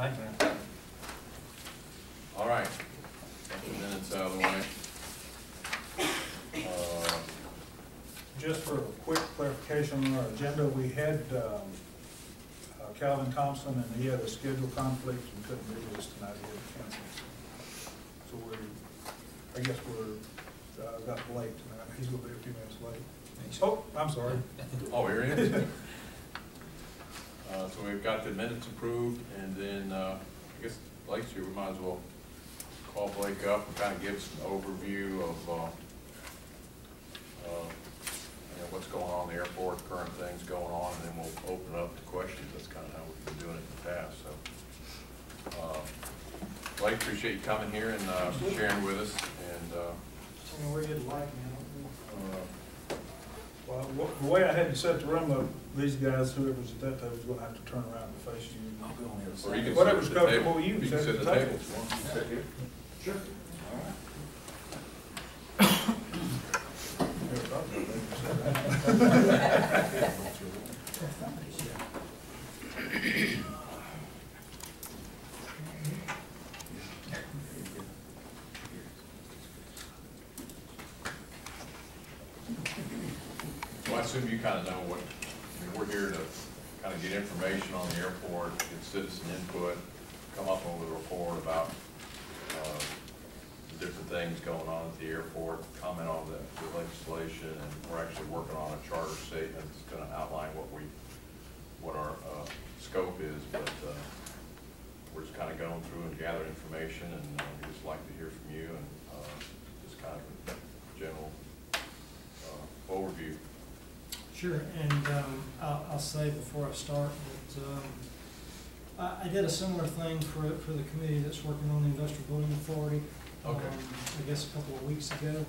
Aye. All right. Minutes out of the way. Just for a quick clarification on our agenda, we had Calvin Thompson, and he had a schedule conflict and couldn't do this tonight. He had to cancel. So I guess we're got late tonight. He's going to be a few minutes late. Oh, I'm sorry. Oh, here he is. So we've got the minutes approved, and then I guess, Blake, we might as well call Blake up and kind of give us an overview of what's going on in the airport, current things going on, and then we'll open up to questions. That's kind of how we've been doing it in the past. So, Blake, appreciate you coming here and sharing with us. And where you'd like me. Well, the way I had to set the room up, these guys, whoever's at that table, was going to have to turn around and face you. or you can Whatever's sit at the comfortable table. with you. You can sit at the table if you want. You can sit here. Sure. Well, I assume you kind of know what, we're here to kind of get information on the airport, get citizen input, come up with a report about the different things going on at the airport, comment on the legislation, and we're actually working on a charter statement that's going to outline what our scope is, but we're just kind of going through and gathering information, and we'd just like to hear from you and just kind of a general overview. Sure, and I'll say before I start that I did a similar thing for the committee that's working on the Industrial Building Authority. Okay. I guess a couple of weeks ago, and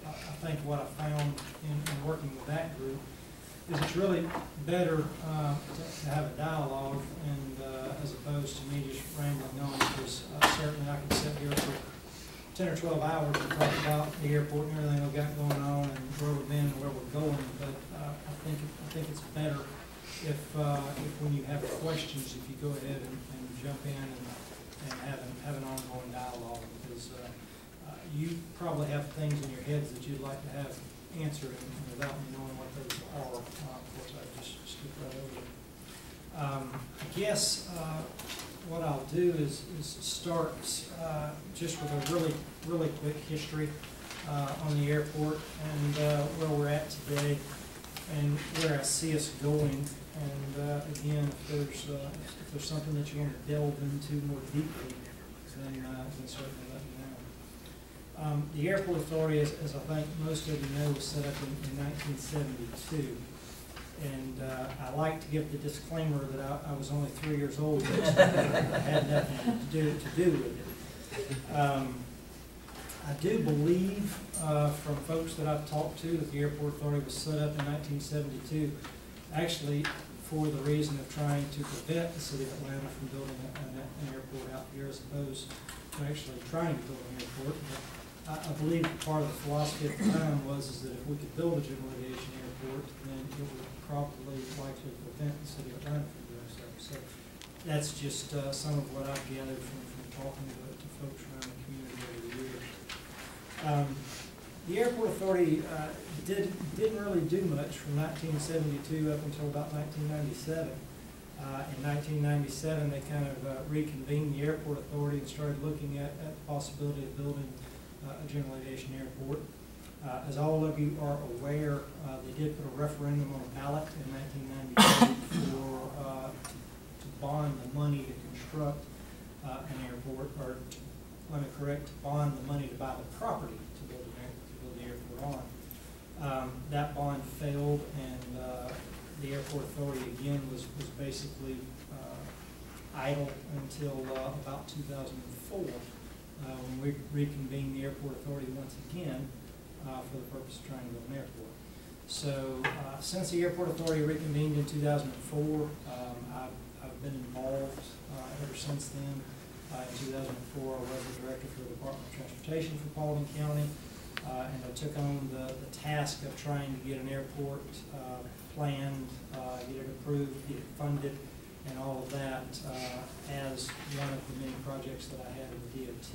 I think what I found in working with that group is it's really better to have a dialogue and as opposed to me just rambling on, because certainly I can sit here for 10 or 12 hours and talk about the airport and everything we've got going on and where we've been and where we're going. But I think it's better if when you have questions, if you go ahead and jump in and have an ongoing dialogue, because you probably have things in your heads that you'd like to have answered, and without me knowing what those are, of course I just skip right over them. I guess what I'll do is start just with a really quick history on the airport and where we're at today and where I see us going. And again, if there's something that you want to delve into more deeply, then certainly let me know. The Airport Authority, as I think most of you know, was set up in 1972. And I like to give the disclaimer that I was only 3 years old, but I had nothing to do with it. I do believe from folks that I've talked to that the Airport Authority was set up in 1972, actually for the reason of trying to prevent the city of Atlanta from building an airport out here, as opposed to actually trying to build an airport. But I believe part of the philosophy at the time was that if we could build a general aviation airport, then it would probably likely prevent the city of Atlanta from doing so. So that's just some of what I've gathered from talking to folks around the community over the years. The Airport Authority didn't really do much from 1972 up until about 1997. In 1997, they kind of reconvened the Airport Authority and started looking at the possibility of building a general aviation airport. As all of you are aware, they did put a referendum on the ballot in 1992 to bond the money to construct an airport, or let me correct, to bond the money to buy the property to build the airport on. That bond failed, and the Airport Authority again was basically idle until about 2004, when we reconvened the Airport Authority once again for the purpose of trying to build an airport. So since the Airport Authority reconvened in 2004, I've been involved ever since then. In 2004, I was the director for the Department of Transportation for Paulding County, and I took on the task of trying to get an airport planned, get it approved, get it funded, and all of that as one of the many projects that I had in the DOT.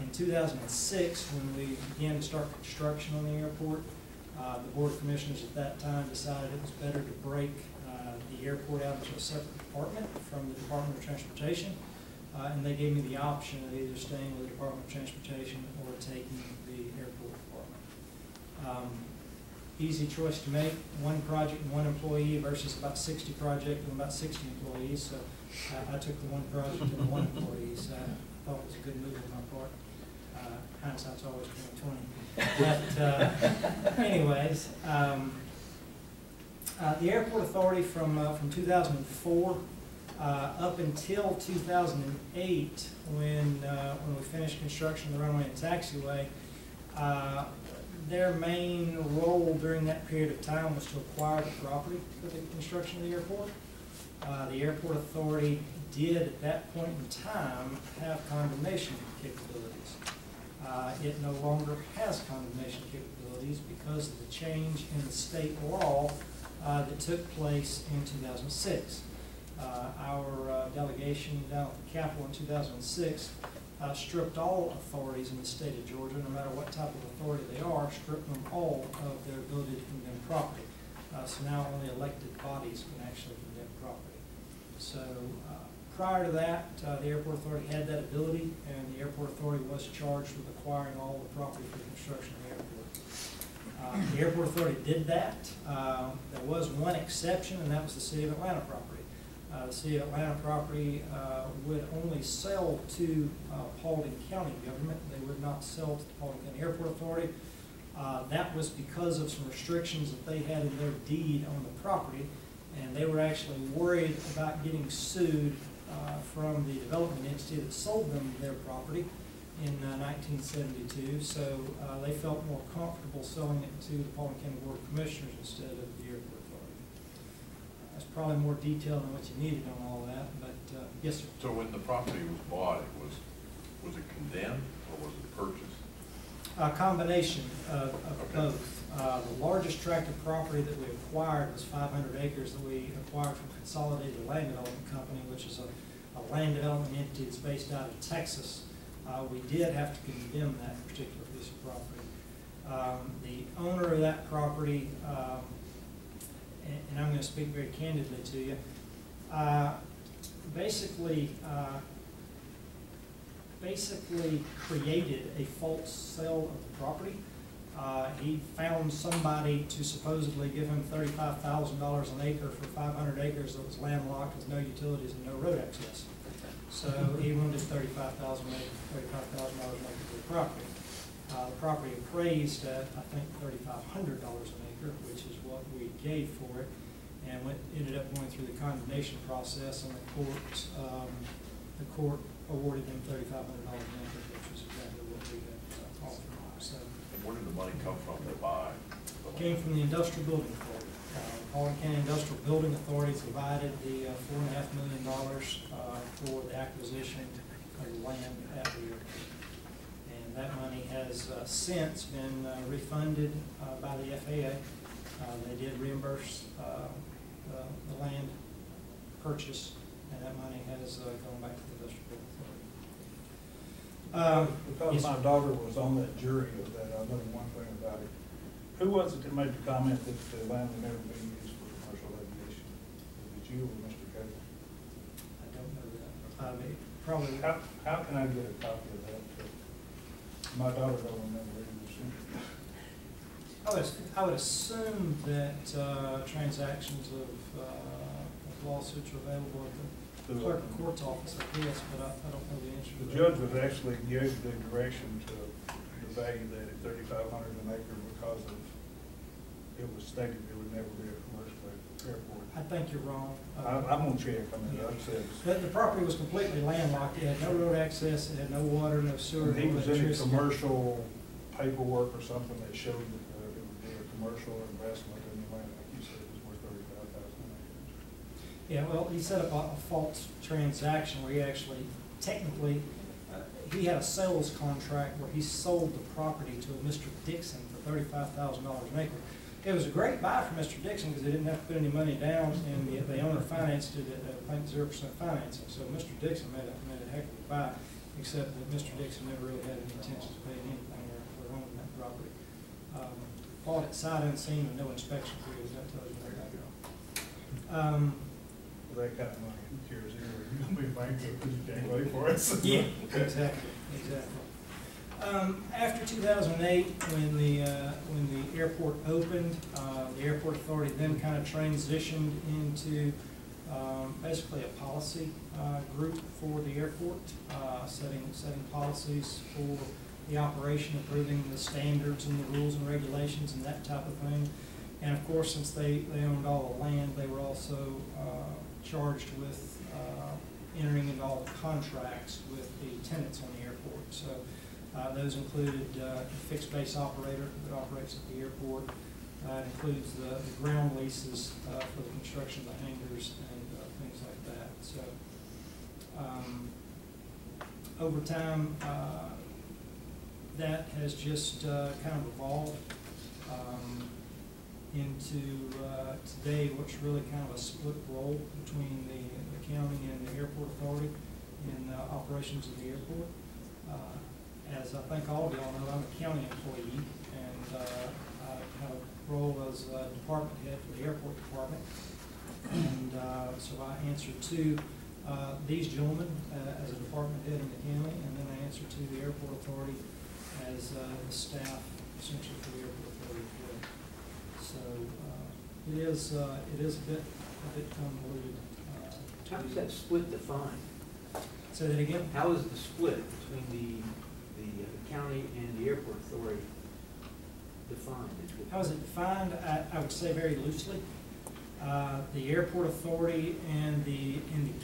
In 2006, when we began to start construction on the airport, the Board of Commissioners at that time decided it was better to break the airport out into a separate department from the Department of Transportation. And they gave me the option of either staying with the Department of Transportation or taking the airport department. Easy choice to make, one project and one employee versus about 60 projects and about 60 employees. So I took the one project and the one employee. So I thought it was a good move on my part. Hindsight's always 20/20. But anyways, the airport authority from 2004 up until 2008, when we finished construction of the runway and taxiway, their main role during that period of time was to acquire the property for the construction of the airport. The airport authority did at that point in time have condemnation capabilities. It no longer has condemnation capabilities because of the change in the state law that took place in 2006. Our delegation down at the Capitol in 2006 stripped all authorities in the state of Georgia, no matter what type of authority they are, stripped them all of their ability to condemn property. So now only elected bodies can actually condemn property. So prior to that, the airport authority had that ability, and the airport authority was charged with acquiring all the property for the construction of the airport. The airport authority did that. There was one exception, and that was the City of Atlanta property. The City of Atlanta property would only sell to Paulding County government. They would not sell to the Paulding County Airport Authority. That was because of some restrictions that they had in their deed on the property, and they were actually worried about getting sued from the development entity that sold them their property in 1972. So they felt more comfortable selling it to the Paulding County Board of Commissioners instead of the airport authority. That's probably more detail than what you needed on all that, but yes, sir. So when the property was bought, was it condemned or was it purchased? A combination of both. The largest tract of property that we acquired was 500 acres that we acquired from Consolidated Land Development Company, which is a land development entity that's based out of Texas. We did have to condemn that particular piece of property. The owner of that property, and I'm going to speak very candidly to you, basically created a false sale of the property. He found somebody to supposedly give him $35,000 an acre for 500 acres that was landlocked with no utilities and no road access. So he wanted $35,000 an acre for the property. The property appraised at, I think, $3,500 an acre, which is what we gave for it, and ended up going through the condemnation process, and the court awarded him $3,500 an acre, which was exactly what we had offered. So, And where did the money come from to buy? it came from the Industrial Building Authority. Paulding County Industrial Building Authority provided the $4.5 million for the acquisition of the land at the airport. And that money has since been refunded by the FAA. They did reimburse the land purchase, and that money has gone back to the Industrial Building Authority. Because Yes, my daughter was on that jury of that, I know one thing about it. Who was it that made the comment that the land would never be used for commercial aviation? Was it you or Mr. Cagle? I don't know that. Probably. How can I get a copy of that? My daughter don't remember it. I would assume that transactions of lawsuits are available at the clerk of court's office, I guess, but I don't know the answer to The that. judge was actually gave the direction to value that at $3,500 an acre because of, it was stated it would never be a commercial airport. I think you're wrong. I'm gonna check, I mean, like I said. The property was completely landlocked. It had no road access, it had no water, no sewer, no He was in electricity. commercial paperwork or something that showed that it would be a commercial investment in the land, like you said, it was worth $35,000 acres. Yeah, well, he set up a false transaction where he actually, technically, he had a sales contract where he sold the property to a Mr. Dixon for $35,000 an acre. It was a great buy for Mr. Dixon because they didn't have to put any money down, and the owner financed it at, I think, 0% financing. So Mr. Dixon made a heck of a buy, except that Mr. Dixon never really had any intentions of paying anything or owning that property. Bought it sight unseen with no inspection period. That tells you where that go. With that kind of money, here's here, you're gonna be bankrupt because you can't wait for it. Yeah, exactly. After 2008, when the airport opened, the airport authority then kind of transitioned into basically a policy group for the airport, setting policies for the operation, approving the standards and the rules and regulations and that type of thing. And of course, since they owned all the land, they were also charged with entering into all the contracts with the tenants on the airport. So those included a fixed base operator that operates at the airport. It includes the ground leases for the construction of the hangars and things like that. So over time, that has just kind of evolved into today what's really kind of a split role between the county and the airport authority in operations of the airport. As I think all of y'all know, I'm a county employee, and I have a role as a department head for the airport department. And so I answer to these gentlemen as a department head in the county, and then I answer to the airport authority as the staff, essentially, for the airport authority as well. So it is a bit convoluted. How is that split defined? Say that again? How is the split between the county and the airport authority defined? How is it defined? I would say very loosely. The airport authority and the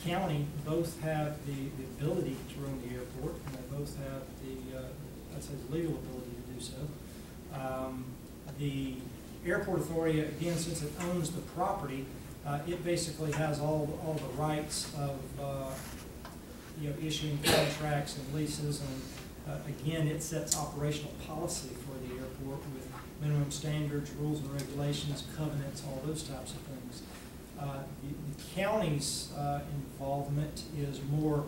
county both have the ability to run the airport, and they both have I'd say the legal ability to do so. The airport authority, again, since it owns the property, it basically has all the rights of issuing contracts and leases, and again, it sets operational policy for the airport with minimum standards, rules and regulations, covenants, all those types of things. The county's involvement is more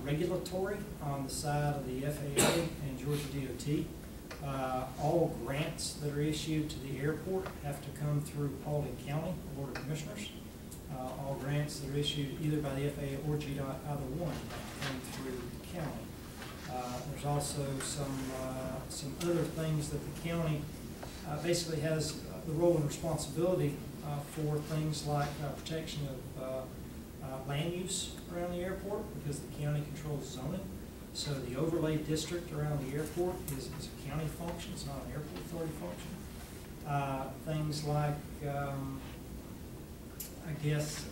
regulatory on the side of the FAA and Georgia DOT. All grants that are issued to the airport have to come through Paulding County Board of Commissioners. All grants that are issued either by the FAA or GDOT, either one, come through the county. There's also some other things that the county basically has the role and responsibility for things like protection of land use around the airport, because the county controls zoning. So the overlay district around the airport is a county function, it's not an airport authority function. Things like, I guess,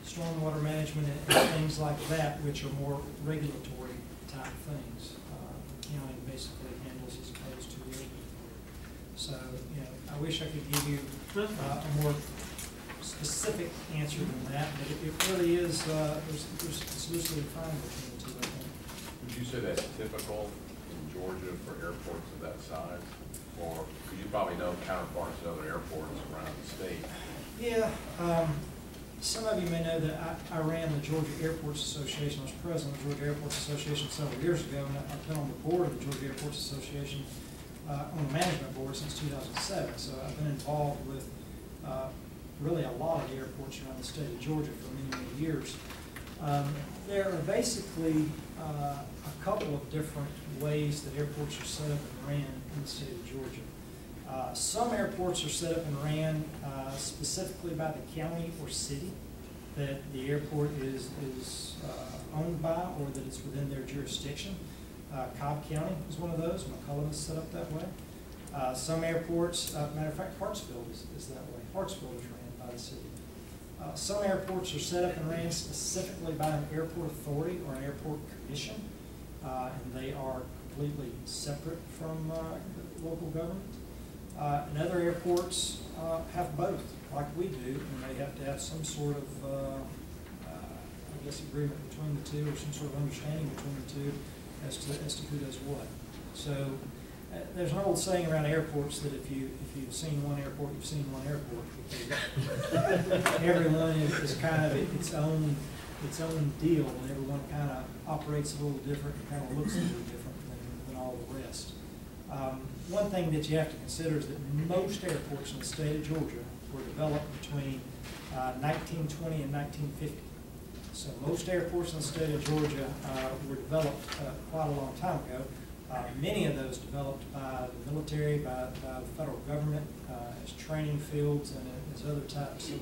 stormwater management and things like that, which are more regulatory type things. The county basically handles as opposed to the airport authority. So, I wish I could give you a more specific answer than that, but it really is, it's loosely defined between the two, I think. Would you say that's typical in Georgia for airports of that size? Or, because you probably know counterparts at other airports around the state. Yeah, some of you may know that I ran the Georgia Airports Association. I was president of the Georgia Airports Association several years ago, and I've been on the board of the Georgia Airports Association, on the management board since 2007. So I've been involved with really a lot of the airports around the state of Georgia for many, many years. There are basically a couple of different ways that airports are set up and ran in the state of Georgia. Some airports are set up and ran specifically by the county or city that the airport is owned by, or that it's within their jurisdiction. Cobb County is one of those. McCullough is set up that way. Some airports, matter of fact, Hartsfield is that way. Hartsfield is ran by the city. Some airports are set up and ran specifically by an airport authority or an airport commission, and they are completely separate from the local government. And other airports have both, like we do, and they have to have some sort of, I guess, agreement between the two, or some sort of understanding between the two as to who does what. So There's an old saying around airports that if you've seen one airport, you've seen one airport. Because everyone is kind of its own deal, and everyone kind of operates a little different and kind of looks a little different than all the rest. One thing that you have to consider is that most airports in the state of Georgia were developed between 1920 and 1950. So most airports in the state of Georgia were developed quite a long time ago. Many of those developed by the military, by the federal government, as training fields and as other types of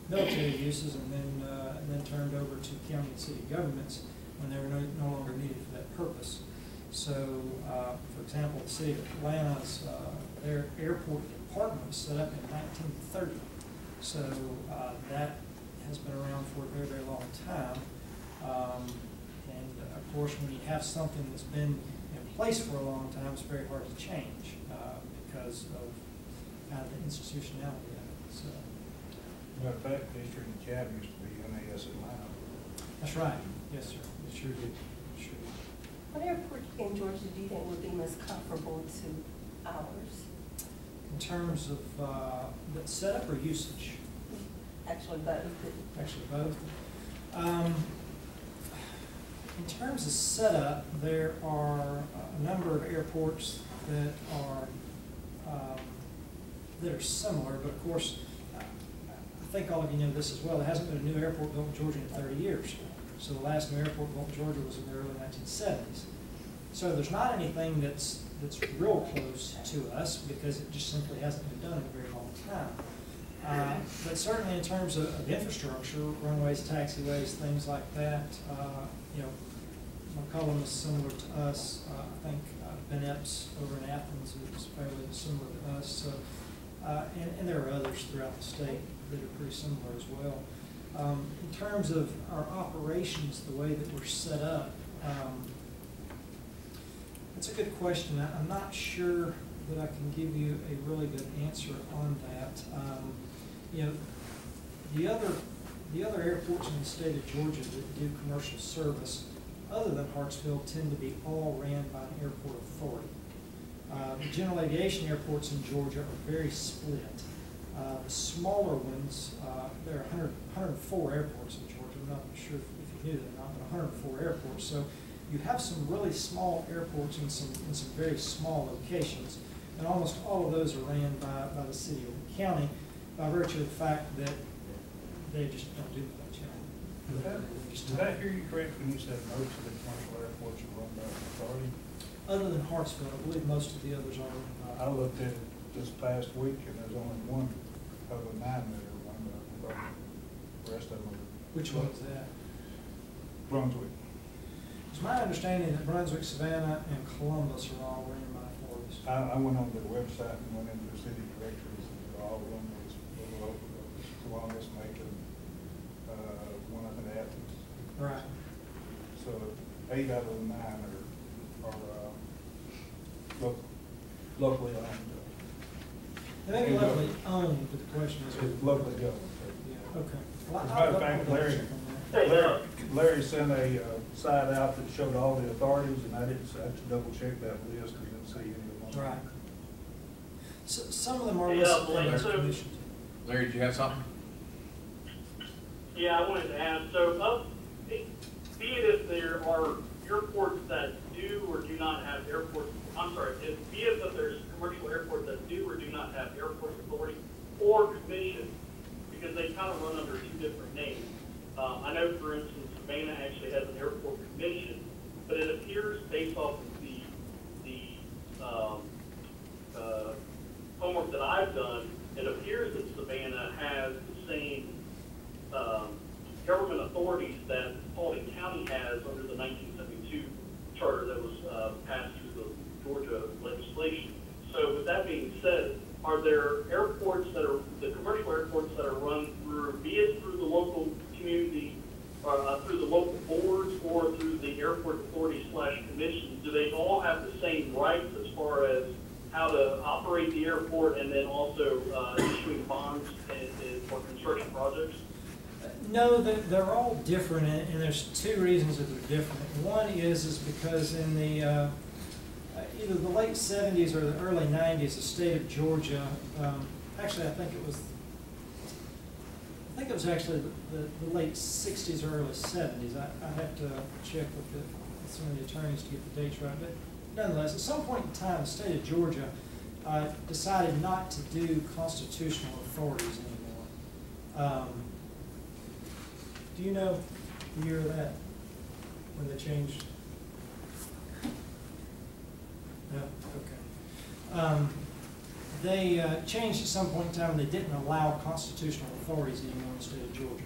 military uses, and then turned over to county and city governments when they were no longer needed for that purpose. So, for example, the city of Atlanta's their airport department was set up in 1930. So that has been around for a very, very long time. And of course, when you have something that's been in place for a long time, it's very hard to change because of kind of the institutionality of it. So. Matter of fact, District and Cab used to be NAS Atlanta. That's right. Yes, sir. It sure did. It sure did. What airport in Georgia do you think would be most comparable to ours? In terms of the setup or usage? Actually, both. Actually, both. In terms of setup, there are a number of airports that are similar, but of course, I think all of you know this as well. There hasn't been a new airport built in Georgia in 30 years. So the last new airport built in Georgia was in the early 1970s. So there's not anything that's real close to us because it just simply hasn't been done in a very long time. But certainly in terms of infrastructure, runways, taxiways, things like that, you know, McCollum is similar to us. I think Ben Epps over in Athens is fairly similar to us. So, and there are others throughout the state that are pretty similar as well. In terms of our operations, the way that we're set up, that's a good question. I'm not sure that I can give you a really good answer on that. You know, the other airports in the state of Georgia that do commercial service, other than Hartsville, tend to be all ran by an airport authority. The general aviation airports in Georgia are very split. The smaller ones, there are 104 airports in Georgia. I'm not sure if you knew that or not, but 104 airports. So you have some really small airports in some very small locations, and almost all of those are ran by the city or the county by virtue of the fact that they just don't do much. Did I hear you correct when you said most of the commercial airports are run by the authority? Other than Hartsville, I believe most of the others are run by. I looked at it this past week, and there's only one of the 9 that are run by the authority. The rest of them are. Which one is that? Brunswick. It's my understanding that Brunswick, Savannah, and Columbus are all ran by authorities. I went on their website and went into the city directories, and they're all run by Columbus, Macon, one up in Athens. Right. So 8 out of the 9 are locally owned. They may be locally owned, but the question is. It's locally governed. Yeah, okay. Well, As a matter of fact, Larry sent a site out that showed all the authorities, and I didn't actually double check that list, and didn't see any of them. Right. So, some of them are Yeah, listed Blaine, as so- commissions. Larry, did you have something? Yeah, I wanted to ask, so be it if there are airports that do or do not have airports, I'm sorry, be it that there's commercial airports that do or do not have airport authority or commission, because they kind of run under 2 different names. I know, for instance, Savannah actually has an airport commission, but it appears based off of the homework that I've done, it appears that Savannah has the same government authorities that Paulding County has under the 1972 charter that was passed through the Georgia legislation. So with that being said, are there airports that are, the commercial airports that are run through, be it through the local community, through the local boards, or through the airport authority / commissions, do they all have the same rights as far as how to operate the airport and then also issuing bonds for construction projects? No, they're all different, and there's 2 reasons that they're different. One is because in the, either the late 70s or the early 90s, the state of Georgia, actually I think it was actually the late 60s or early 70s. I have to check with some of the attorneys to get the dates right. But nonetheless, at some point in time, the state of Georgia decided not to do constitutional authorities anymore. Do you know the year of that, when they changed? No? Okay. They changed at some point in time and they didn't allow constitutional authorities anymore in the state of Georgia.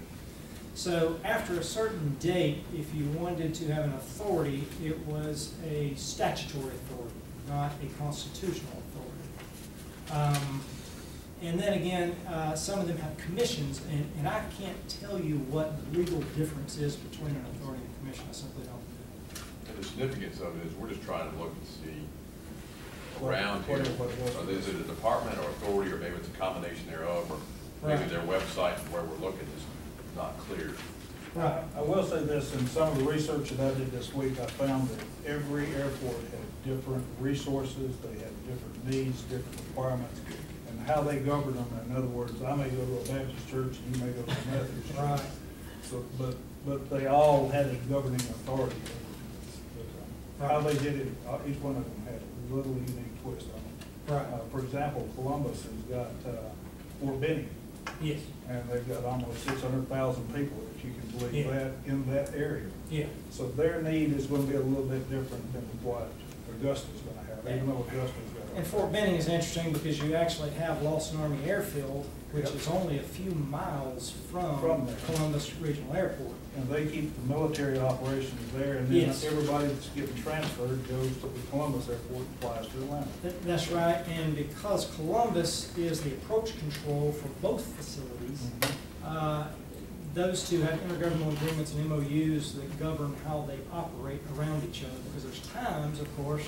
So after a certain date, if you wanted to have an authority, it was a statutory authority, not a constitutional authority. And then again, some of them have commissions, and I can't tell you what the legal difference is between an authority and a commission. I simply don't know. And the significance of it is we're just trying to look and see around here, is it a department or authority, or maybe it's a combination thereof, or maybe Right. their website and where we're looking is not clear. Right. I will say this, in some of the research that I did this week, I found that every airport had different resources, they had different needs, different requirements, and how they govern them. In other words, I may go to a Baptist church and you may go to a Methodist church. Right. So, but they all had a governing authority. But, how they did it, each one of them had a little unique twist on it. Right. For example, Columbus has got Fort Benning, Yes. and they've got almost 600,000 people, if you can believe Yeah. that, in that area. Yeah. So their need is going to be a little bit different than what Augusta's going to have, even though Augusta's got. And Fort Benning is interesting because you actually have Lawson Army Airfield, which Yep. is only a few miles From there. Columbus Regional Airport. And they keep the military operations there, and then Yes. everybody that's getting transferred goes to the Columbus Airport and flies to Atlanta. That's right, and because Columbus is the approach control for both facilities, those two have intergovernmental agreements and MOUs that govern how they operate around each other. Because there's times, of course,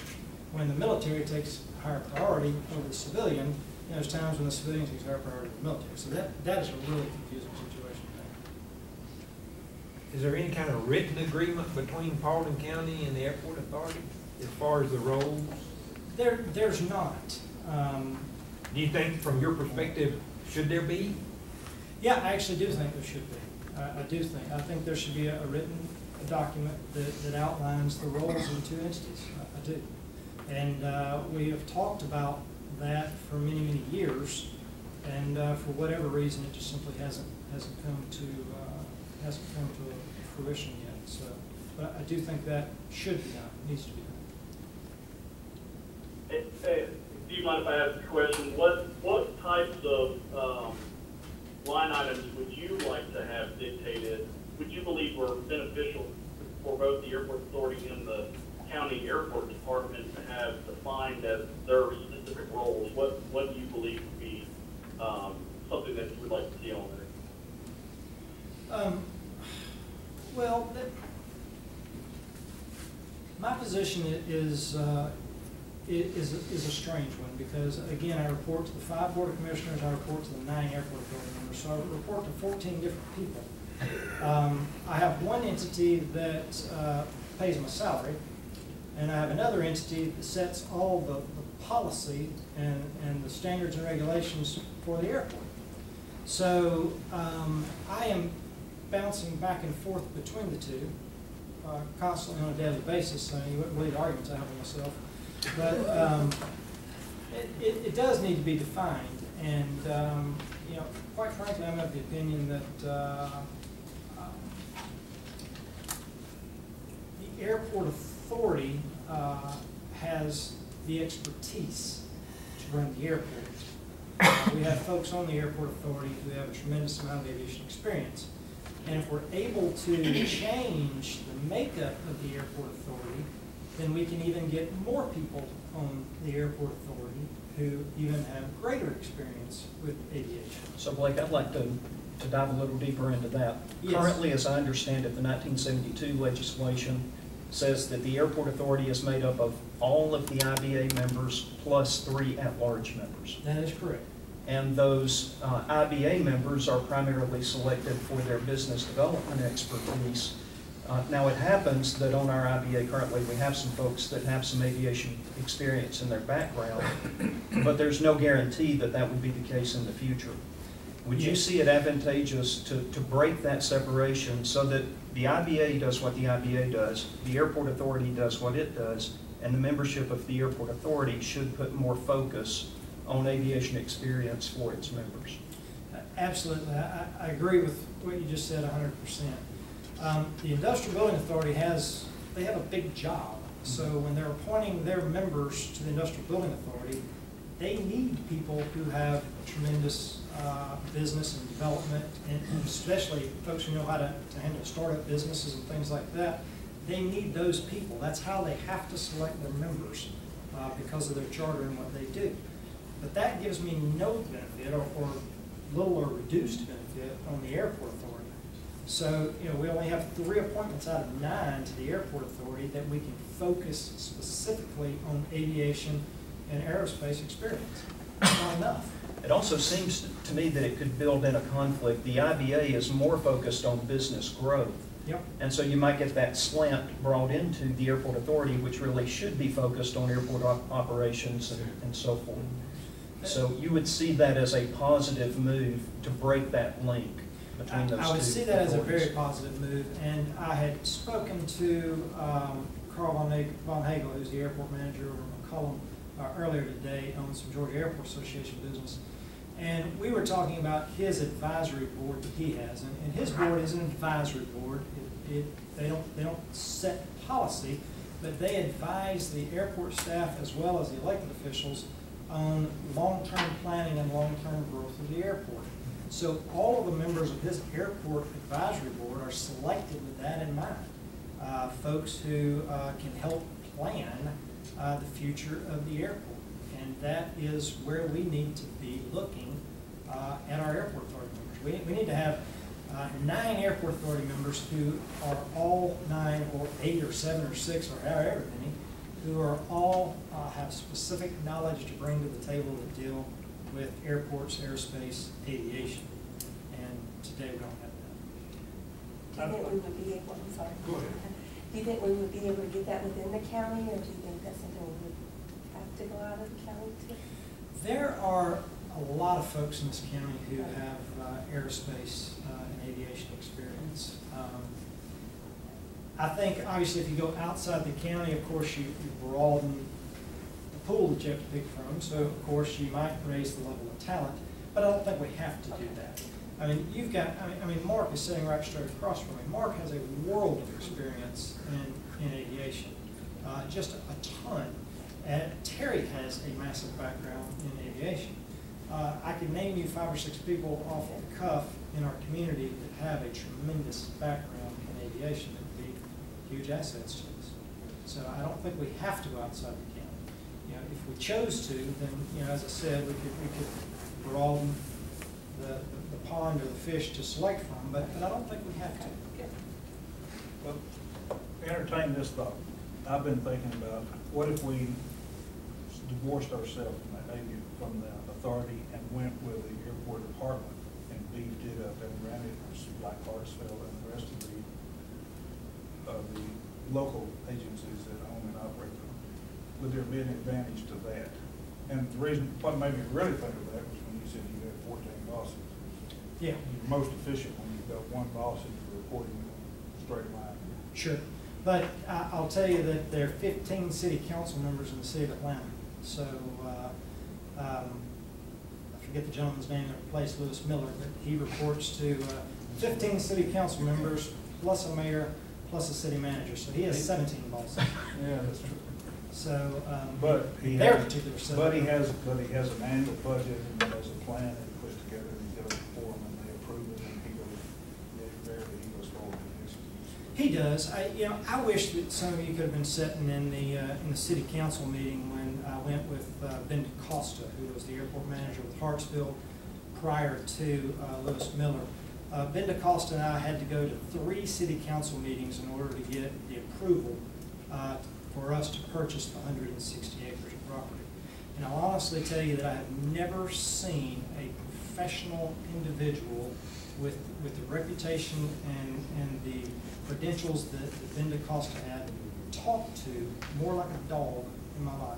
when the military takes higher priority over the civilian, and there's times when the civilian takes higher priority over the military. So that is a really confusing situation there. Is there any kind of written agreement between Paulding County and the airport authority as far as the roles? There's not. Do you think, from your perspective, should there be? Yeah, I actually do think there should be. I do think. I think there should be a written document that outlines the roles of the two entities. I do. And we have talked about that for many, many years, and for whatever reason, it just simply hasn't come to fruition yet. So, but I do think that should be done, needs to be done. Do you mind if I ask a question? What types of line items would you like to have dictated, would you believe were beneficial for both the airport authority and the county airport department to have defined as their specific roles? What do you believe would be something that you would like to see on there? Well, my position is a strange one because, again, I report to the 5 board of commissioners, I report to the 9 airport authority members, so I report to 14 different people. I have one entity that pays my salary, and I have another entity that sets all the policy and the standards and regulations for the airport. So I am bouncing back and forth between the two constantly on a daily basis, so you wouldn't believe the arguments I have with myself. But it does need to be defined, and you know, quite frankly, I'm of the opinion that the airport authority has the expertise to run the airport. We have folks on the airport authority who have a tremendous amount of aviation experience. And if we're able to change the makeup of the airport authority, then we can even get more people on the airport authority who even have greater experience with aviation. So Blake, I'd like to dive a little deeper into that. Yes. Currently, as I understand it, the 1972 legislation says that the airport authority is made up of all of the IBA members plus 3 at-large members. That is correct. And those IBA members are primarily selected for their business development expertise Now, it happens that on our IBA currently, we have some folks that have some aviation experience in their background, but there's no guarantee that that would be the case in the future. Would you see it advantageous to break that separation so that the IBA does what the IBA does, the airport authority does what it does, and the membership of the airport authority should put more focus on aviation experience for its members? Absolutely. I agree with what you just said 100%. The Industrial Building Authority they have a big job. So when they're appointing their members to the Industrial Building Authority, they need people who have tremendous business and development, and especially folks who know how to handle startup businesses and things like that. They need those people. That's how they have to select their members because of their charter and what they do. But that gives me no benefit or little or reduced benefit on the airport authority. So, we only have 3 appointments out of 9 to the airport authority that we can focus specifically on aviation and aerospace experience. It's not enough. It also seems to me that it could build in a conflict. The IBA is more focused on business growth. Yep. And so you might get that slant brought into the airport authority, which really should be focused on airport operations and so forth. So you would see that as a positive move to break that link between those two. I would see that as a very positive move, and I had spoken to Carl von Hagel, who's the airport manager over McCollum, earlier today on some Georgia Airport Association business. And we were talking about his advisory board that he has, and his board is an advisory board. They don't set policy, but they advise the airport staff as well as the elected officials on long-term planning and long-term growth of the airport. So all of the members of his airport advisory board are selected with that in mind. Folks who can help plan the future of the airport. And that is where we need to be looking at our airport authority members. We need to have 9 airport authority members who are all 9 or 8 or 7 or 6 or however many, who are all have specific knowledge to bring to the table to deal with airports, airspace, aviation. And today we don't have that. Do you think we would be able, I'm sorry. Go ahead. Do you think we would be able to get that within the county, or do you think that's something we would have to go out of the county to? There are a lot of folks in this county who have aerospace and aviation experience. I think, obviously, if you go outside the county, of course, you broaden the pool that you have to pick from. So, of course, you might raise the level of talent, but I don't think we have to do that. I mean, you've got, I mean, Mark is sitting right straight across from me. Mark has a world of experience in aviation, just a ton. And Terry has a massive background in aviation. I could name you 5 or 6 people off the cuff in our community that have a tremendous background in aviation that would be huge assets to us. So I don't think we have to go outside the county. If we chose to, then, as I said, we could broaden the pond or the fish to select from, but I don't think we have to. Well, entertain this thought. I've been thinking about, what if we divorced ourselves from the authority and went with the airport department and beefed it up and ran it like Hartsfield and the rest of the local agencies that own and operate them? Would there be an advantage to that? And the reason, what made me really think of that was when you said you had 14 bosses. Yeah. You're most efficient when you've got one boss and you're reporting in a straight line. Sure. But I'll tell you that there are 15 city council members in the city of Atlanta. So I forget the gentleman's name that replaced Lewis Miller, but he reports to 15 city council members plus a mayor plus a city manager. So he has 17 bosses. Yeah, that's true. So But he their has, particular set. but he has an annual budget and he has a plan that he puts together and he goes before them and they approve it and he goes forward with this. He does. I wish that some of you could have been sitting in the city council meeting when I went with Ben DaCosta, who was the airport manager with Hartsfield prior to Lewis Miller. Ben DaCosta and I had to go to 3 city council meetings in order to get the approval for us to purchase the 160 acres of property. And I'll honestly tell you that I have never seen a professional individual with the reputation and the credentials that Ben DaCosta had, talked to more like a dog in my life.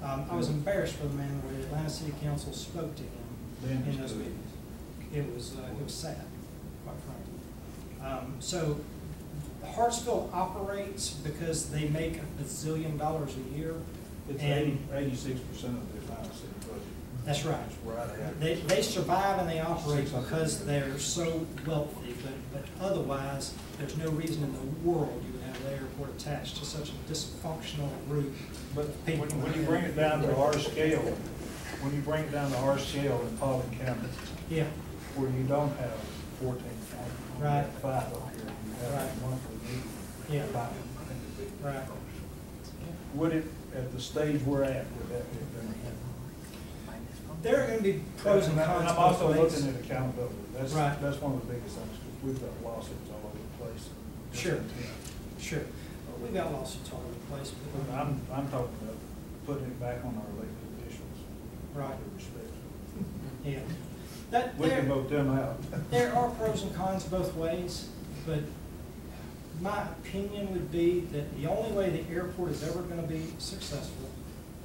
I was embarrassed for the man where the Atlanta City Council spoke to him in those meetings. It was sad, quite frankly. So Hartsville operates because they make $1 bazillion a year. It's and 86% of the Atlanta City budget. That's right. It's right at it. They survive and they operate because they're so wealthy, but otherwise, there's no reason in the world you would have the airport attached to such a dysfunctional group. But of people. when you bring it down to our scale, in Paulding County, Yeah, where you don't have 14, Right. 5 up here, you have Right. a monthly meeting. Yeah. About- right. Would it, at the stage we're at, would that be a benefit? There are going to be pros and cons. I'm also both ways. looking at accountability. Right. That's one of the biggest things, because we've got lawsuits all over the place. Sure. Sure. Well, we've got lawsuits all over the place. but- I'm talking about putting it back on our elected officials. Right. With respect. Yeah. That, We can vote them out. there are pros and cons both ways, but my opinion would be that the only way the airport is ever going to be successful,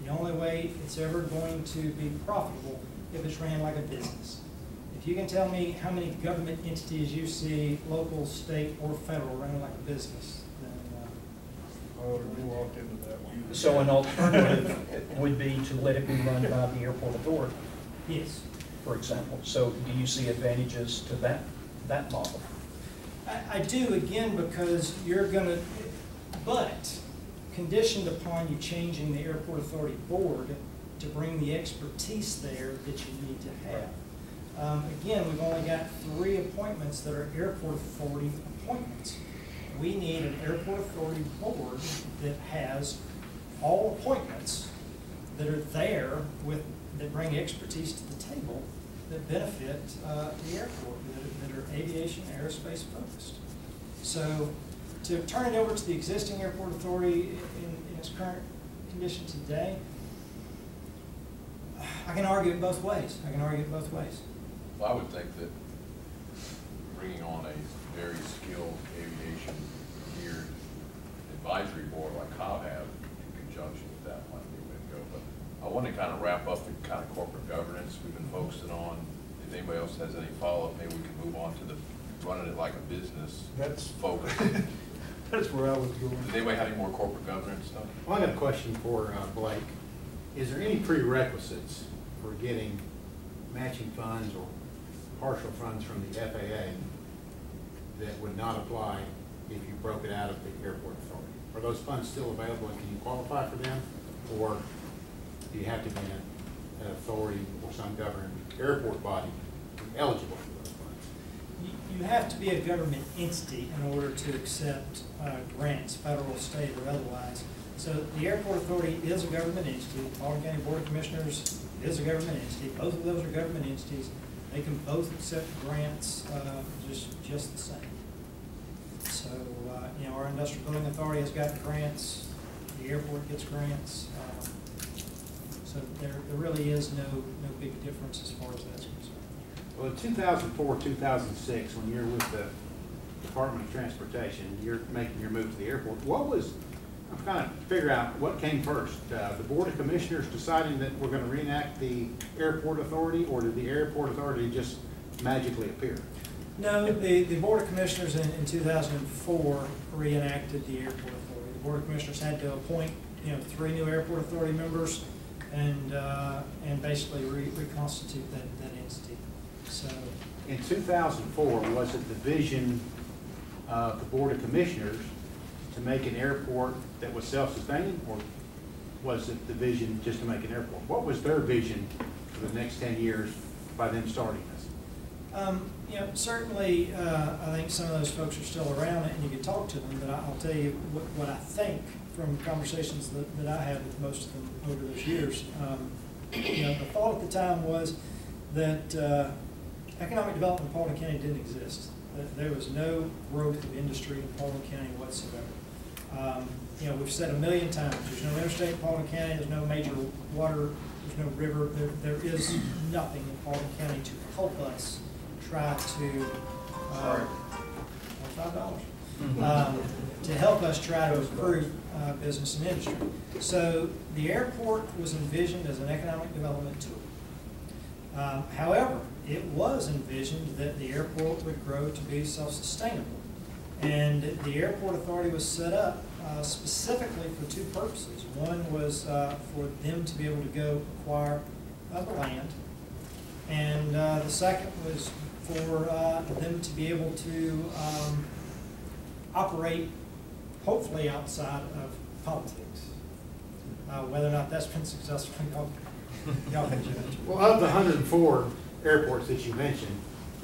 the only way it's ever going to be profitable, if it's ran like a business. If you can tell me how many government entities you see, local, state, or federal, running like a business, then, Oh, we walked into that one. So an alternative would be to let it be run by the airport authority, yes. for example. So do you see advantages to that model? I do, again, because you're gonna, but conditioned upon you changing the airport authority board to bring the expertise there that you need to have. Again, we've only got 3 appointments that are airport authority appointments. We need an airport authority board that has all appointments that are there that bring expertise to the table that benefit the airport, that are aviation, aerospace focused. So to turn it over to the existing airport authority in its current condition today, I can argue it both ways. Well, I would think that bringing on a very skilled aviation geared advisory board like Cobb have in conjunction with that might be a way to go. But I want to kind of wrap up the kind of corporate governance we've been focusing on. If anybody else has any follow-up, maybe we can move on to the running it like a business focus. That's where I was going. Does anybody have any more corporate governance stuff? Well, I got a question for Blake. Is there any prerequisites for getting matching funds or partial funds from the FAA that would not apply if you broke it out of the airport authority? Are those funds still available and can you qualify for them? Or do you have to be an authority or some government airport body eligible for those funds? You have to be a government entity in order to accept grants, federal, state, or otherwise. So the airport authority is a government entity. The Paulding County Board of Commissioners is a government entity. Both of those are government entities. They can both accept grants just the same. So, our industrial building authority has got grants. The airport gets grants. So there really is no big difference as far as that's concerned. Well, in 2004, 2006, when you're with the Department of Transportation, you're making your move to the airport, I'm trying to figure out what came first. The Board of Commissioners deciding that we're going to reenact the airport authority, or did the airport authority just magically appear? No, the Board of Commissioners in 2004 reenacted the airport authority. The Board of Commissioners had to appoint, 3 new airport authority members and basically reconstitute that entity. So In 2004, was it the vision of the Board of Commissioners to make an airport that was self-sustaining, or was it the vision just to make an airport? What was their vision for the next 10 years by them starting this? Certainly, I think some of those folks are still around and you can talk to them, but I'll tell you what I think from conversations that I had with most of them over those years. The thought at the time was that economic development in Paulding County didn't exist. That there was no growth of industry in Paulding County whatsoever. We've said 1 million times, there's no interstate in Paulding County, there's no major water, there's no river, there is nothing in Paulding County to help us try to, Sorry. $5, to help us try to improve business and industry. So the airport was envisioned as an economic development tool. However, it was envisioned that the airport would grow to be self-sustainable. And the airport authority was set up specifically for two purposes. One was for them to be able to go acquire other land, and the second was for them to be able to operate, hopefully outside of politics. Whether or not that's been successful, y'all can judge. Well, of the 104 airports that you mentioned,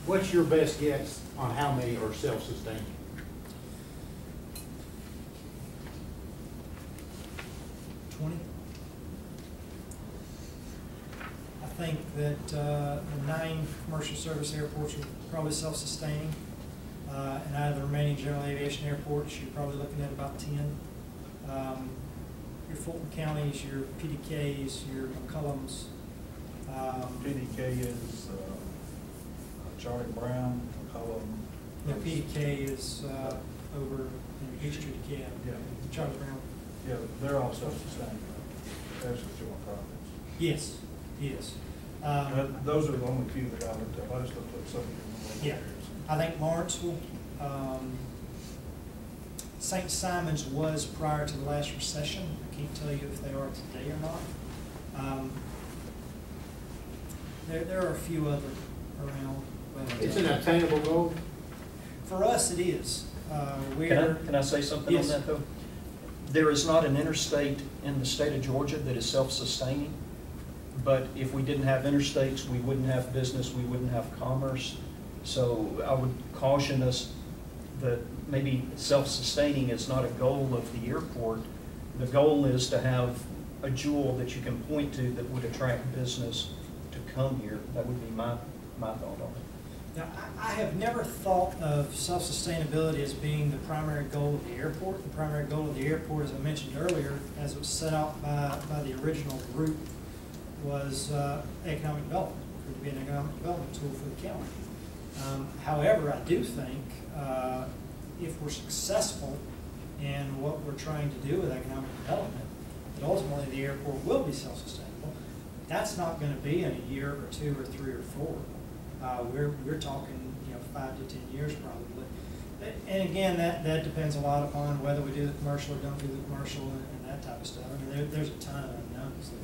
what's your best guess on how many are self-sustaining? I think that the 9 commercial service airports are probably self-sustaining. And out of the remaining general aviation airports, you're probably looking at about 10. Your Fulton counties, your PDKs, your McCullums. PDK is Charlie Brown, McCollum. The PDK is over in Peachtree to Cab. Yeah. Charlie Brown. Yeah, they're all self-sustaining. There's the joint profits. Yes, yes. Those are the only few that I looked up. I just looked up some of them. Yeah. I think Lawrenceville, St. Simon's was prior to the last recession. I can't tell you if they are today or not. There are a few other around. But, It's an attainable goal? for us, it is. Can I say something on Yes. that, though? There is not an interstate in the state of Georgia that is self-sustaining, but if we didn't have interstates, we wouldn't have business, we wouldn't have commerce. So I would caution us that maybe self-sustaining is not a goal of the airport. The goal is to have a jewel that you can point to that would attract business to come here. That would be my thought on it. Now, I have never thought of self-sustainability as being the primary goal of the airport. The primary goal of the airport, as I mentioned earlier, as it was set out by the original group, was economic development, for it to be an economic development tool for the county. However, I do think if we're successful in what we're trying to do with economic development, that ultimately the airport will be self-sustainable. That's not going to be in a year or 2 or 3 or 4. We're talking, 5 to 10 years probably. And again, that depends a lot upon whether we do the commercial or don't do the commercial and that type of stuff. I mean, there's a ton of unknowns there.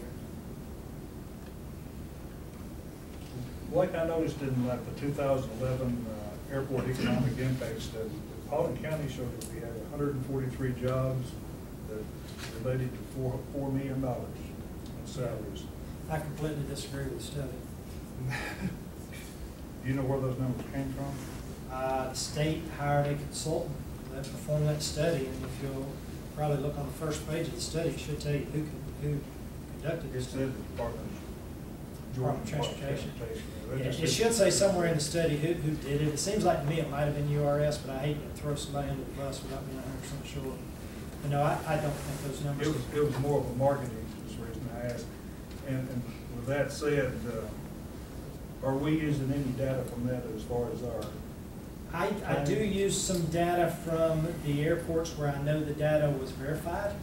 Like I noticed in like the 2011 airport economic impact study, Paulding County showed that we had 143 jobs that related to $4 million in salaries. I completely disagree with the study. Do you know where those numbers came from? The state hired a consultant that performed that study, and if you'll probably look on the first page of the study, it should tell you who conducted It this. said the Department Department of Transportation. That Yeah, just it should say somewhere in the study who did it. It seems like to me it might have been URS, but I hate to throw somebody under the bus without being 100% sure. But no, I don't think those numbers. It was more of a marketing reason I asked. And with that said, are we using any data from that as far as our? I do use some data from the airports where I know the data was verified.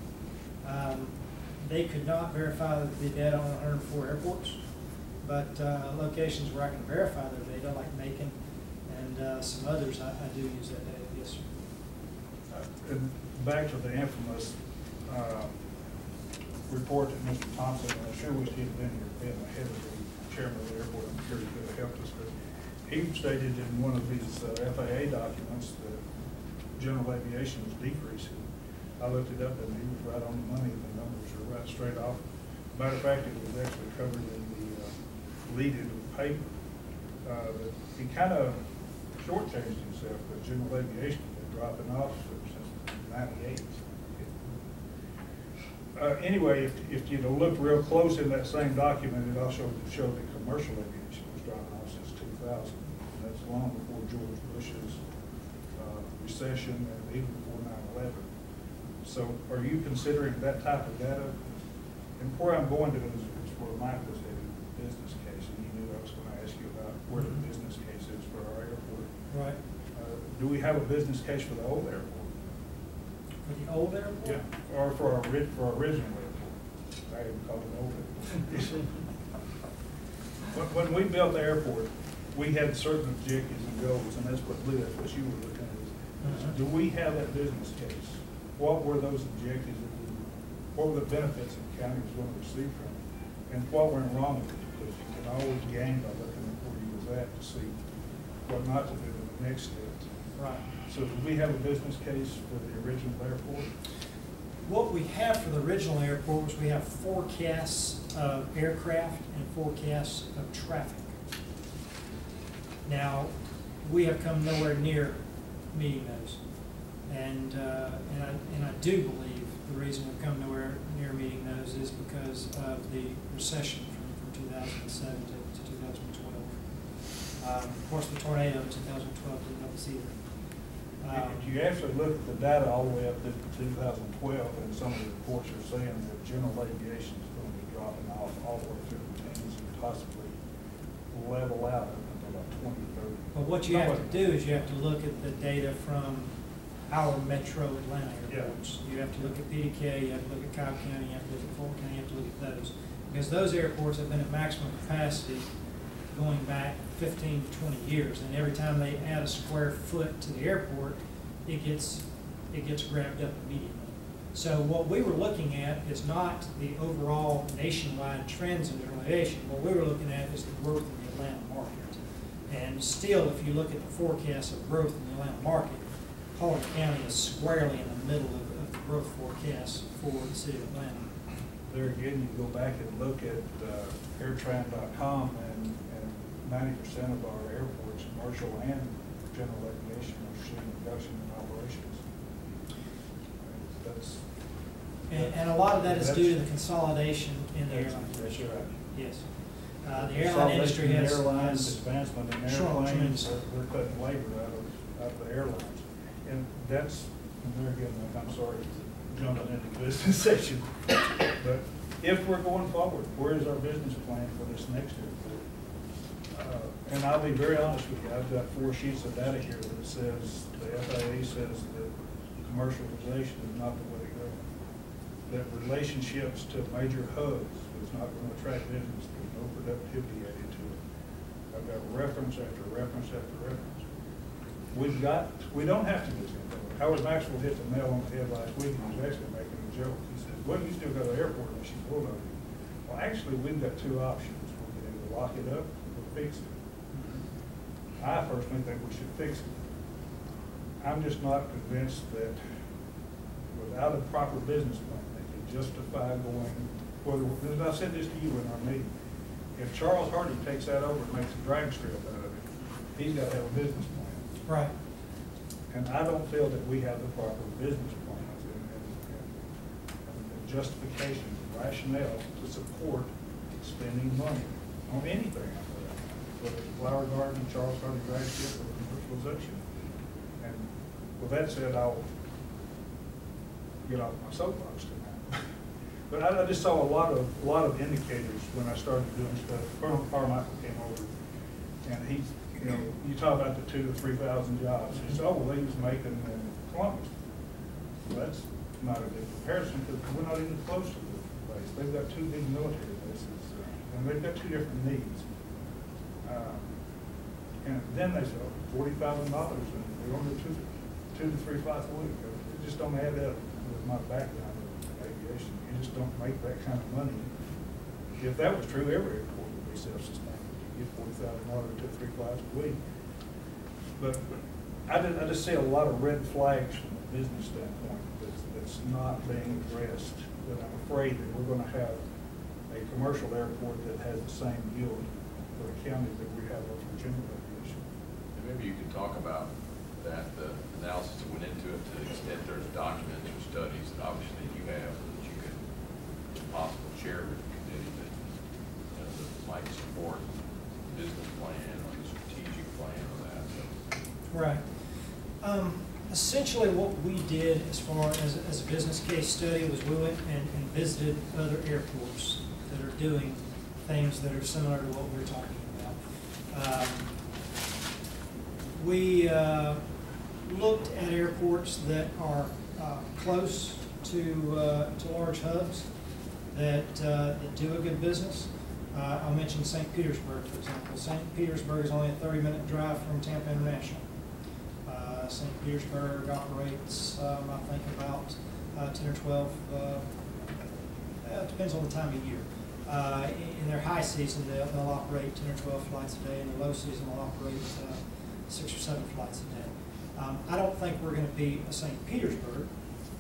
They could not verify the data on 104 airports, but locations where I can verify their data, like Macon and some others, I do use that data, yes, sir. And back to the infamous report that Mr. Thompson, and I sure wish he'd been here, being the head of the chairman of the airport, I'm sure he could have helped us, but he stated in one of his FAA documents that general aviation was decreasing. I looked it up and he was right on the money, the numbers are right straight off. Matter of fact, it was actually covered in the lead into the paper. But he kind of shortchanged himself, but general aviation has been dropping off since '98. Anyway, if you'd have looked real close in that same document, it also showed that commercial aviation was dropping off since 2000. And that's long before George Bush's recession and even before 9/11. So are you considering that type of data? And where I'm going to is where Mike was headed, the business case, and you knew I was going to ask ask you about where the business case is for our airport. Right. Do we have a business case for the old airport? For the old airport? Yeah, or for our original airport. I didn't call it old airport. When we built the airport, we had certain objectives and goals, and that's what Lou, that's what you were looking at. Do we have that business case? What were those objectives? What were the benefits that the county was going to receive from it? And what went wrong with it? Because you can always gain by looking at where you was at to see what not to do in the next step. Right. So do we have a business case for the original airport? What we have for the original airport was we have forecasts of aircraft and forecasts of traffic. Now, we have come nowhere near meeting those. And I do believe the reason we've come nowhere near meeting those is because of the recession from 2007 to 2012. Of course, the tornado in 2012 didn't help us either. If you actually look at the data all the way up to 2012, and some of the reports are saying that general aviation is going to be dropping off all the way through the teens and possibly level out until about 2030. But what you have to do is you have to look at the data from our metro Atlanta airports. You have to look at PDK, you have to look at Cobb County, you have to look at Fulton County, you have to look at those. Because those airports have been at maximum capacity going back 15 to 20 years. And every time they add a square foot to the airport, it gets grabbed up immediately. So what we were looking at is not the overall nationwide trends in general aviation. What we were looking at is the growth in the Atlanta market. And still, if you look at the forecast of growth in the Atlanta market, Paulding County is squarely in the middle of the growth forecast for the city of Atlanta. There again, you go back and look at airtran.com, and 90% of our airports, commercial and general aviation, are seeing reduction in operations. And a lot of that is due to the consolidation in the airline That's industry. right. Yes. The airline industry has airlines, advancement in shrunk airplanes, tremendously. they're cutting labor out of the airlines. And that's, and there again, I'm sorry, jumping into the business section. But if we're going forward, where is our business plan for this next year? And I'll be very honest with you, I've got 4 sheets of data here that says, the FAA says that commercialization is not the way to go. That relationships to major hubs is not going to attract business, there's no productivity added to it. I've got reference after reference after reference. We don't have to do something. Howard Maxwell hit the nail on the head last week, and he was actually making a joke. He said, well, you still go to the airport unless you pull over. Well, actually, we've got 2 options. We can either lock it up or fix it. I personally think we should fix it. I'm just not convinced that without a proper business plan, they can justify going, whether, as I said this to you in our meeting, if Charles Hardy takes that over and makes a drag strip out of it, he's got to have a business plan. Right. And I don't feel that we have the proper business plans and the justification, the rationale to support spending money on anything out there, whether it's Flower Garden, Charles Hardy drag strip, or commercialization. And with that said, I'll get off my soapbox tonight. But I just saw a lot of indicators when I started doing stuff. Colonel Carmichael came over, and he's, you know, you talk about the 2,000 to 3,000 jobs. He said, oh, well, he was making in Columbus. Well, that's not a good comparison because we're not even close to the place. They've got 2 big military bases, and they've got 2 different needs. And then they said, oh, $40,000, and we're only 2 to 3 flights a week. It just don't add up with my background in aviation. You just don't make that kind of money. If that was true, every airport would be self-sustained. You get $40,000 to 3 flights a week. But I just see a lot of red flags from a business standpoint that's not being addressed. That I'm afraid that we're going to have a commercial airport that has the same yield for the county that we have over general aviation. And maybe you could talk about that, the analysis that went into it, to the extent there's documents or studies that obviously you have that you could possibly share with the committee that, you know, that might support the business plan or the strategic plan or that. So. Right. Essentially what we did as far as a business case study was we went and visited other airports that are doing things that are similar to what we're talking about. We looked at airports that are close to large hubs that do a good business. I'll mention St. Petersburg, for example. St. Petersburg is only a 30-minute drive from Tampa International. St. Petersburg operates, I think, about 10 or 12, it depends on the time of year. In their high season, they'll operate 10 or 12 flights a day. In the low season, they'll operate 6 or 7 flights a day. I don't think we're going to be a St. Petersburg.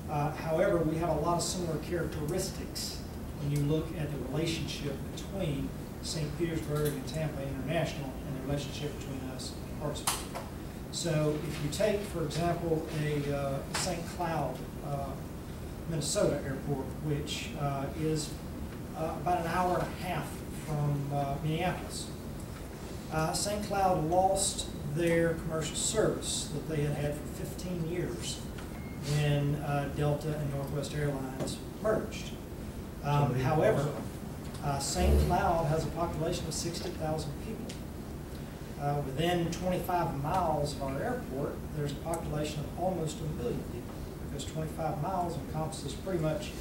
However, we have a lot of similar characteristics when you look at the relationship between St. Petersburg and Tampa International and the relationship between us and Hartsville. So if you take, for example, a St. Cloud, Minnesota airport, which is about an hour and a half from Minneapolis. St. Cloud lost their commercial service that they had had for 15 years when Delta and Northwest Airlines merged. However, St. Cloud has a population of 60,000 people. Within 25 miles of our airport, there's a population of almost 1 million people, because 25 miles encompasses pretty much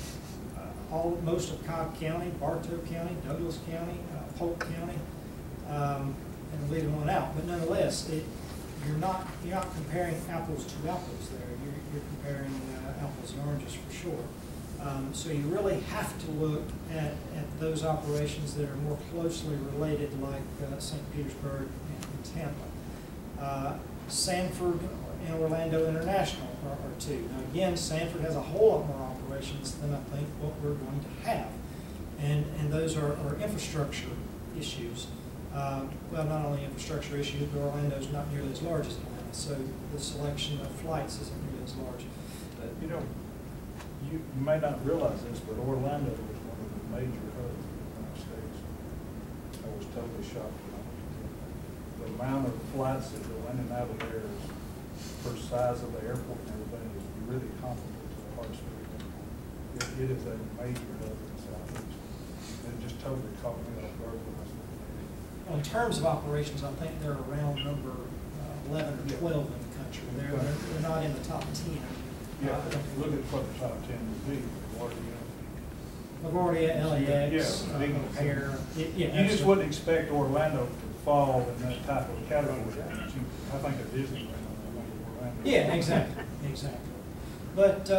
most of Cobb County, Bartow County, Douglas County, Polk County, and leaving one out. But nonetheless, you're not comparing apples to apples there. You're comparing apples and oranges for sure. So you really have to look at those operations that are more closely related, like St. Petersburg and Tampa. Sanford and Orlando International are two. Now again, Sanford has a whole lot more operations than I think what we're going to have. And those are infrastructure issues. Well, not only infrastructure issues, but Orlando's not nearly as large as Atlanta, so the selection of flights isn't nearly as large. You know, you may not realize this, but Orlando was one of the major hubs in the United States. I was totally shocked. The amount of flights that go in and out of there is, for size of the airport and everything, is really comparable to the Hartsville airport. It is a major hub in the Southeast. It just totally caught me off guard when I was looking at it. In terms of operations, I think they're around number 11 or 12 in the country. They're not in the top 10. Yeah, look at what the top 10 would be. LaGuardia, LAX, O'Hare. You just wouldn't expect Orlando to fall in that type of category. I think of Disneyland. Yeah, exactly. But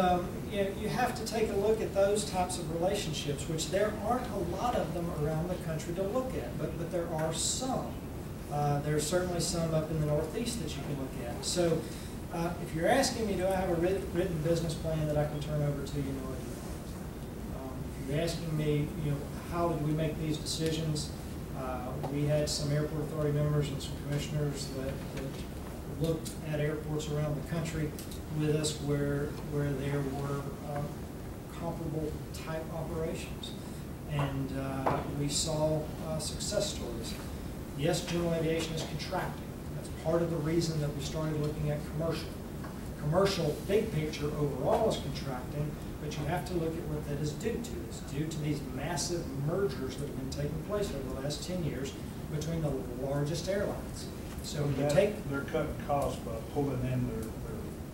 you have to take a look at those types of relationships, which there aren't a lot of them around the country to look at, but there are some. There are certainly some up in the Northeast that you can look at. So if you're asking me, do I have a written business plan that I can turn over to you, no, I do not. If you're asking me, how did we make these decisions? We had some airport authority members and some commissioners that looked at airports around the country with us where there were comparable type operations. And we saw success stories. Yes, general aviation is contracting. That's part of the reason that we started looking at commercial. Commercial, big picture, overall is contracting, but you have to look at what that is due to. It's due to these massive mergers that have been taking place over the last 10 years between the largest airlines. So you take... They're cutting costs by pulling in their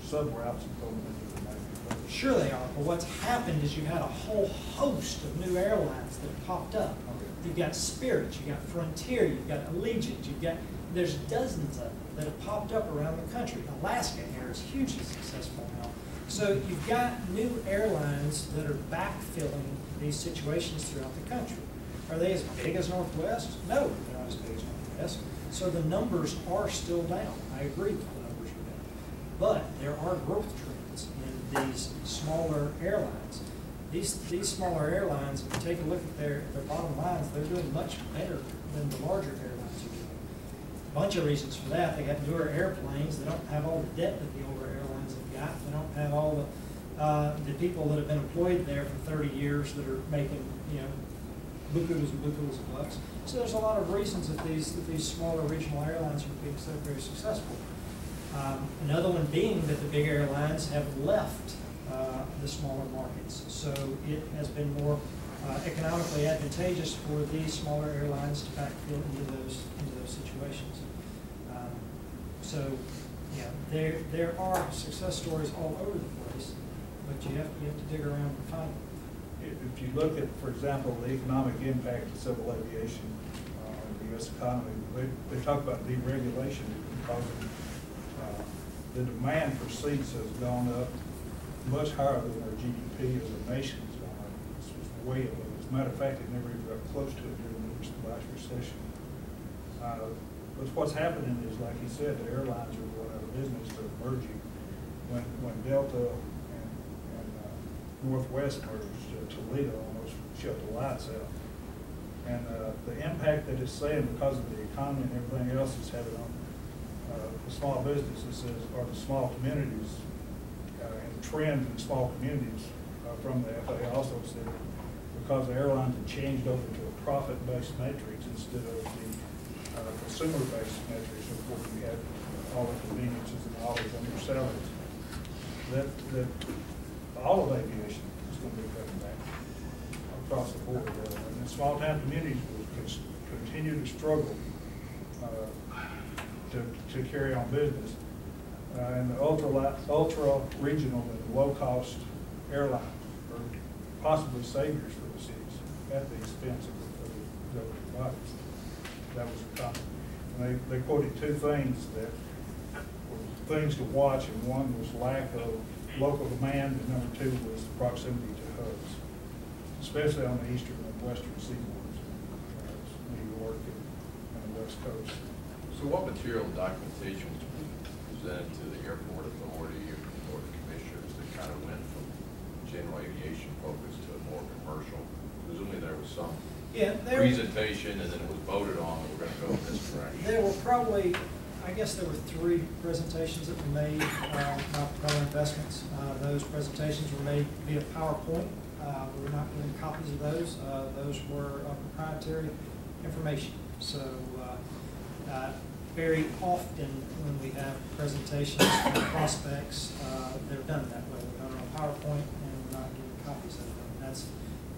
sub-routes and pulling into the main. Sure they are, but what's happened is you've had a whole host of new airlines that have popped up. You've got Spirit, you've got Frontier, you've got Allegiant, there's dozens of them that have popped up around the country. Alaska Air is hugely successful now. So you've got new airlines that are backfilling these situations throughout the country. Are they as big as Northwest? No, they're not as big as Northwest. So the numbers are still down. I agree that the numbers are down. But there are growth trends in these smaller airlines. These smaller airlines, if you take a look at their bottom lines, they're doing much better than the larger airlines are doing. A bunch of reasons for that. They got newer airplanes. They don't have all the debt that the older airlines have got. They don't have all the people that have been employed there for 30 years that are making, bukus and bukus of bucks. So there's a lot of reasons that these smaller regional airlines are being so very successful. Another one being that the big airlines have left the smaller markets. So it has been more economically advantageous for these smaller airlines to backfill into those situations. So, yeah, there are success stories all over the place, but you have to dig around and find them. If you look at, for example, the economic impact of civil aviation on the U.S. economy, they talk about deregulation causing the demand for seats has gone up much higher than our GDP as a nation has gone up. It's way above. As a matter of fact, it never even got close to it during the last recession. But what's happening is, like you said, the airlines are going out of business, they're merging. When Delta and Northwest merged, Toledo almost shut the lights out. And the impact that it's saying because of the economy and everything else it's having on the small businesses or the small communities, and trends in small communities from the FAA also said because the airlines have changed over to a profit-based matrix instead of the consumer-based matrix, of course we have all the conveniences and all those under salaries, that all of aviation is going to be cutting back across the board. And small town communities will continue to struggle to carry on business. And the ultra-regional and low-cost airlines are possibly saviors for the cities at the expense of the government bodies. That was the comment. And they quoted two things that were things to watch, and one was lack of local demand, and number two was proximity to hubs, especially on the eastern and western seaboards, New York and the West Coast. So what material documentation was presented to the airport authority or the board of commissioners that kind of went from general aviation focus to more commercial? Presumably there was some presentation and then it was voted on that we're going to go in this direction. There were probably, I guess there were 3 presentations that were made by Propeller Investments. Those presentations were made via PowerPoint. We're not getting copies of those. Those were proprietary information. So very often when we have presentations from prospects, they're done that way. We're done on PowerPoint and we're not getting copies of them.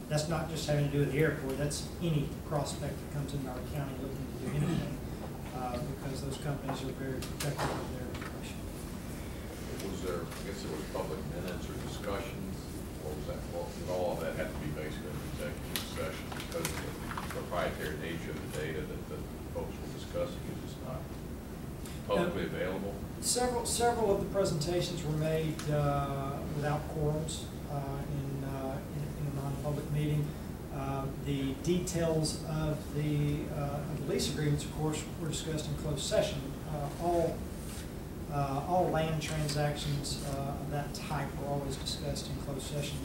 That's not just having to do with the airport. That's any prospect that comes into our county looking to do anything, because those companies are very protective of their information. Was there, I guess there was public minutes or discussions? What was that? Well, all of that had to be basically an executive session because of the proprietary nature of the data that the folks were discussing is just not publicly available. Several of the presentations were made without quorums in a non-public meeting. The details of the lease agreements, of course, were discussed in closed session. All land transactions of that type are always discussed in closed session.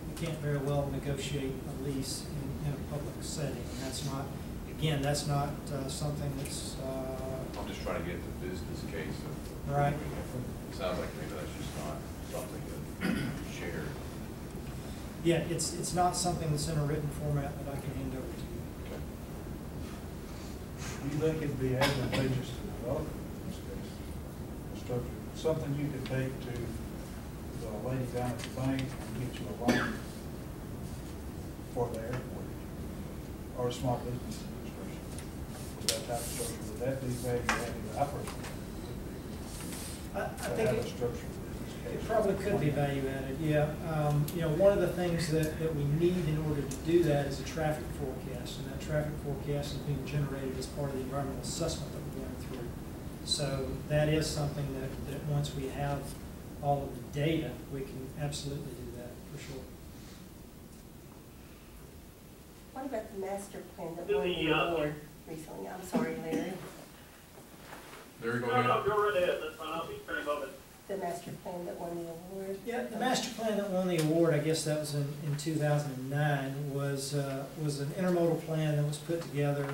You can't very well negotiate a lease in a public setting. And that's not, again, that's not something that's... I'm just trying to get the business case of... Right. It sounds like maybe that's just not something that you shared. Yeah, it's not something that's in a written format that I can hand over to you. Okay. Do you think it'd be advantageous to the developer in this case? Structure, something you could take to the lady down at the bank and get you a loan for the airport or a small business administration with that type of structure? Would that be value added? I personally I think have a structure. it probably could be value added, yeah. One of the things that we need in order to do that is a traffic forecast, and that traffic forecast is being generated as part of the environmental assessment that we're going through. So that is something that once we have all of the data, we can absolutely do that, for sure. What about the master plan that won the award recently? I'm sorry, Larry. There you go. No, go right ahead. That's fine. I'll be very moment. The master plan that won the award? Yeah, the master plan that won the award, I guess that was in 2009, was an intermodal plan that was put together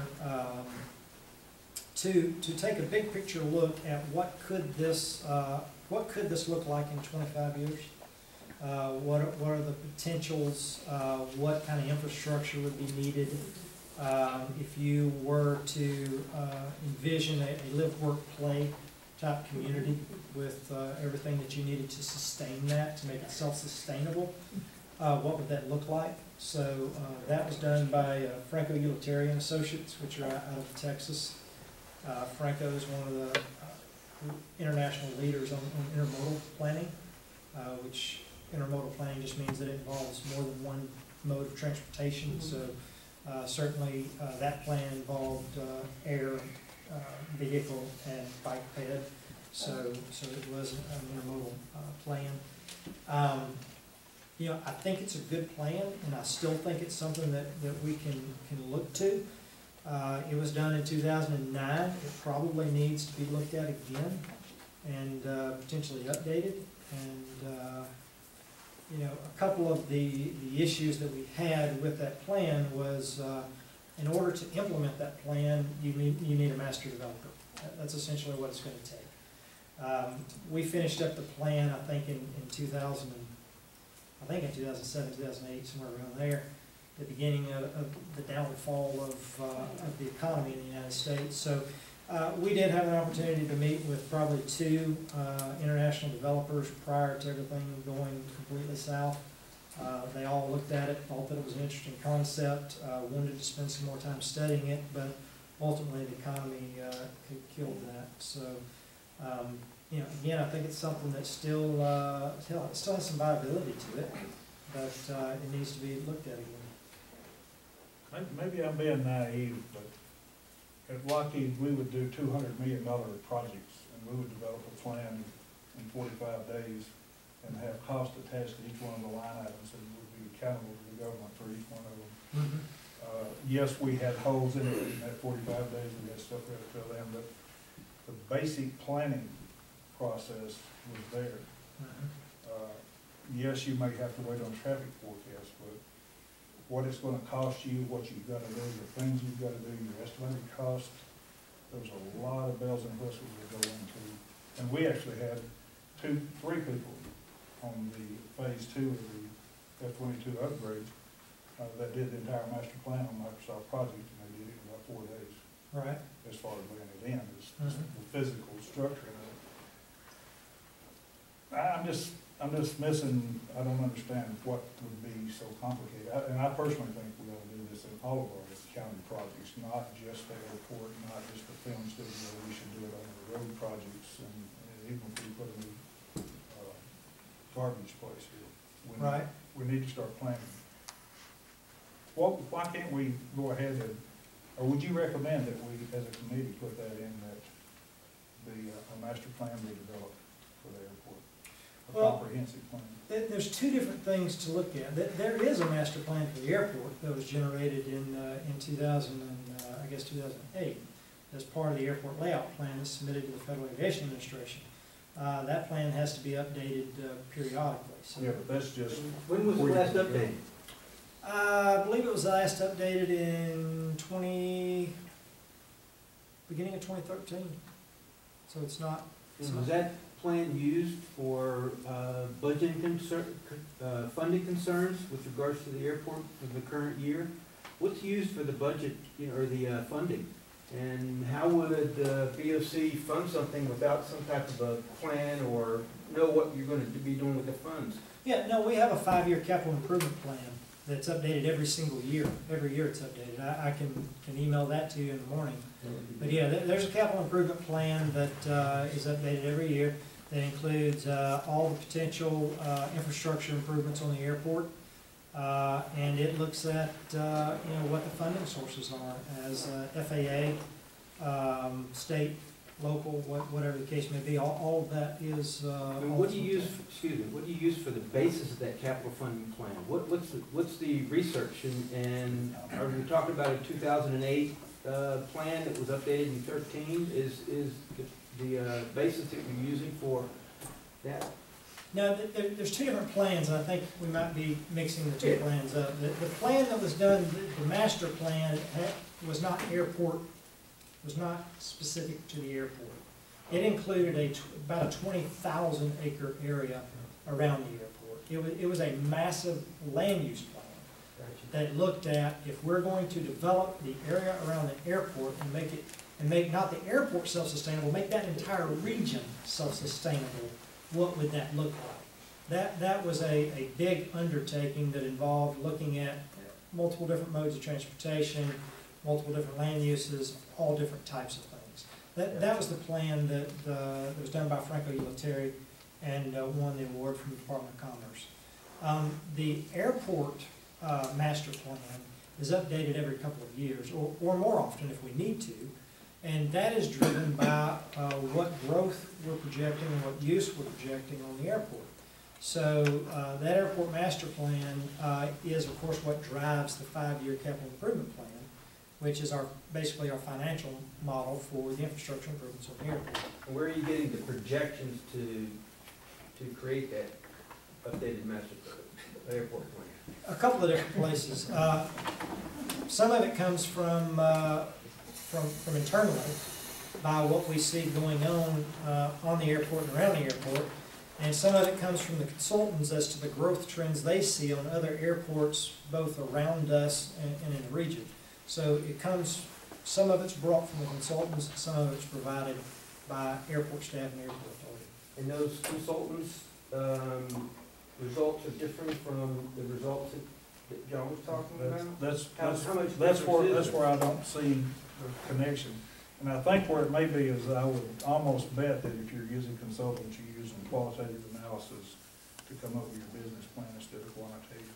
to take a big picture look at what could this look like in 25 years. What are the potentials? What kind of infrastructure would be needed if you were to envision a live, work, play type community with everything that you needed to sustain that, to make it self-sustainable. what would that look like? So that was done by Franco Utilitarian Associates, which are out of Texas. Franco is one of the international leaders on intermodal planning, which intermodal planning just means that it involves more than one mode of transportation. So certainly that plan involved air, vehicle, and bike ped. So it was an intermodal plan. You know, I think it's a good plan, and I still think it's something that we can look to. It was done in 2009. It probably needs to be looked at again and potentially updated. And you know, a couple of the issues that we had with that plan was in order to implement that plan, you need a master developer. That's essentially what it's going to take. We finished up the plan, I think, in 2007, 2008, somewhere around there, the beginning of the downfall of the economy in the United States. So we did have an opportunity to meet with probably 2 international developers prior to everything going completely south. They all looked at it, thought that it was an interesting concept, wanted to spend some more time studying it, but ultimately the economy killed that. So, you know, again, I think it's something that still has some viability to it, but it needs to be looked at again. Maybe I'm being naive, but at Lockheed, we would do $200 million projects, and we would develop a plan in 45 days and have cost attached to each one of the line items, and would be accountable to the government for each one of them. Mm-hmm. Yes, we had holes in it in that 45 days, we had stuff we had to fill in, but the basic planning process was there. Yes, you may have to wait on traffic forecasts, but what it's gonna cost you, what you've gotta do, the things you've gotta do, your estimated cost, there's a lot of bells and whistles that go into. And we actually had 3 people on the phase 2 of the F-22 upgrade that did the entire master plan on Microsoft project, and they did it in about 4 days. Right. As far as laying it in, is the physical structure of it. I'm just missing, I don't understand what would be so complicated. And I personally think we ought to do this in all of our county projects, not just the airport, not just the film studio. We should do it on the road projects, and even if we put a new garbage place here. We need to start planning. Well, why can't we go ahead and, or would you recommend that we, as a committee, put that in, that a master plan be developed for the airport? A comprehensive plan. There's 2 different things to look at. There is a master plan for the airport that was generated in 2008 as part of the airport layout plan that's submitted to the Federal Aviation Administration. That plan has to be updated periodically. So Yeah, but that's just. When was the last update? I believe it was last updated in beginning of 2013. So it's not. Was that plan used for budgeting funding concerns with regards to the airport for the current year? What's used for the budget, or the funding? And how would the BOC fund something without some type of a plan or know what you're going to be doing with the funds? Yeah, no, we have a 5-year capital improvement plan that's updated every single year. Every year it's updated. I can email that to you in the morning. But yeah, there's a capital improvement plan that is updated every year that includes all the potential infrastructure improvements on the airport. And it looks at what the funding sources are as FAA, state, local, whatever the case may be. All of that is. What do you use? Excuse me. What do you use for the basis of that capital funding plan? What's the research? And are we talking about a 2008 plan that was updated in 2013? Is the basis that you're using for that? No, there's 2 different plans, and I think we might be mixing the 2 plans up. The plan that was done, the master plan, was not specific to the airport. It included about a 20,000 acre area around the airport. It was a massive land use plan that looked at, if we're going to develop the area around the airport and make not the airport self-sustainable, make that entire region self-sustainable, what would that look like? That was a big undertaking that involved looking at multiple different modes of transportation, multiple different land uses, all different types of things. That was the plan that was done by Franco Utilitari and won the award from the Department of Commerce. The airport master plan is updated every couple of years, or more often if we need to, and that is driven by what growth we're projecting and what use we're projecting on the airport. So that airport master plan is, of course, what drives the 5-year capital improvement plan, which is basically our financial model for the infrastructure improvements on the airport. And where are you getting the projections to create that updated master airport plan? A couple of different places. Some of it comes from internally by what we see going on the airport and around the airport, and some of it comes from the consultants as to the growth trends they see on other airports, both around us and in the region. So some of it's brought from the consultants, some of it's provided by airport staff and airport authority. And those consultants, results are different from the results that John was talking about? That's where I don't see the connection. And I think where it may be is I would almost bet that if you're using consultants, you're using qualitative analysis to come up with your business plan instead of quantitative.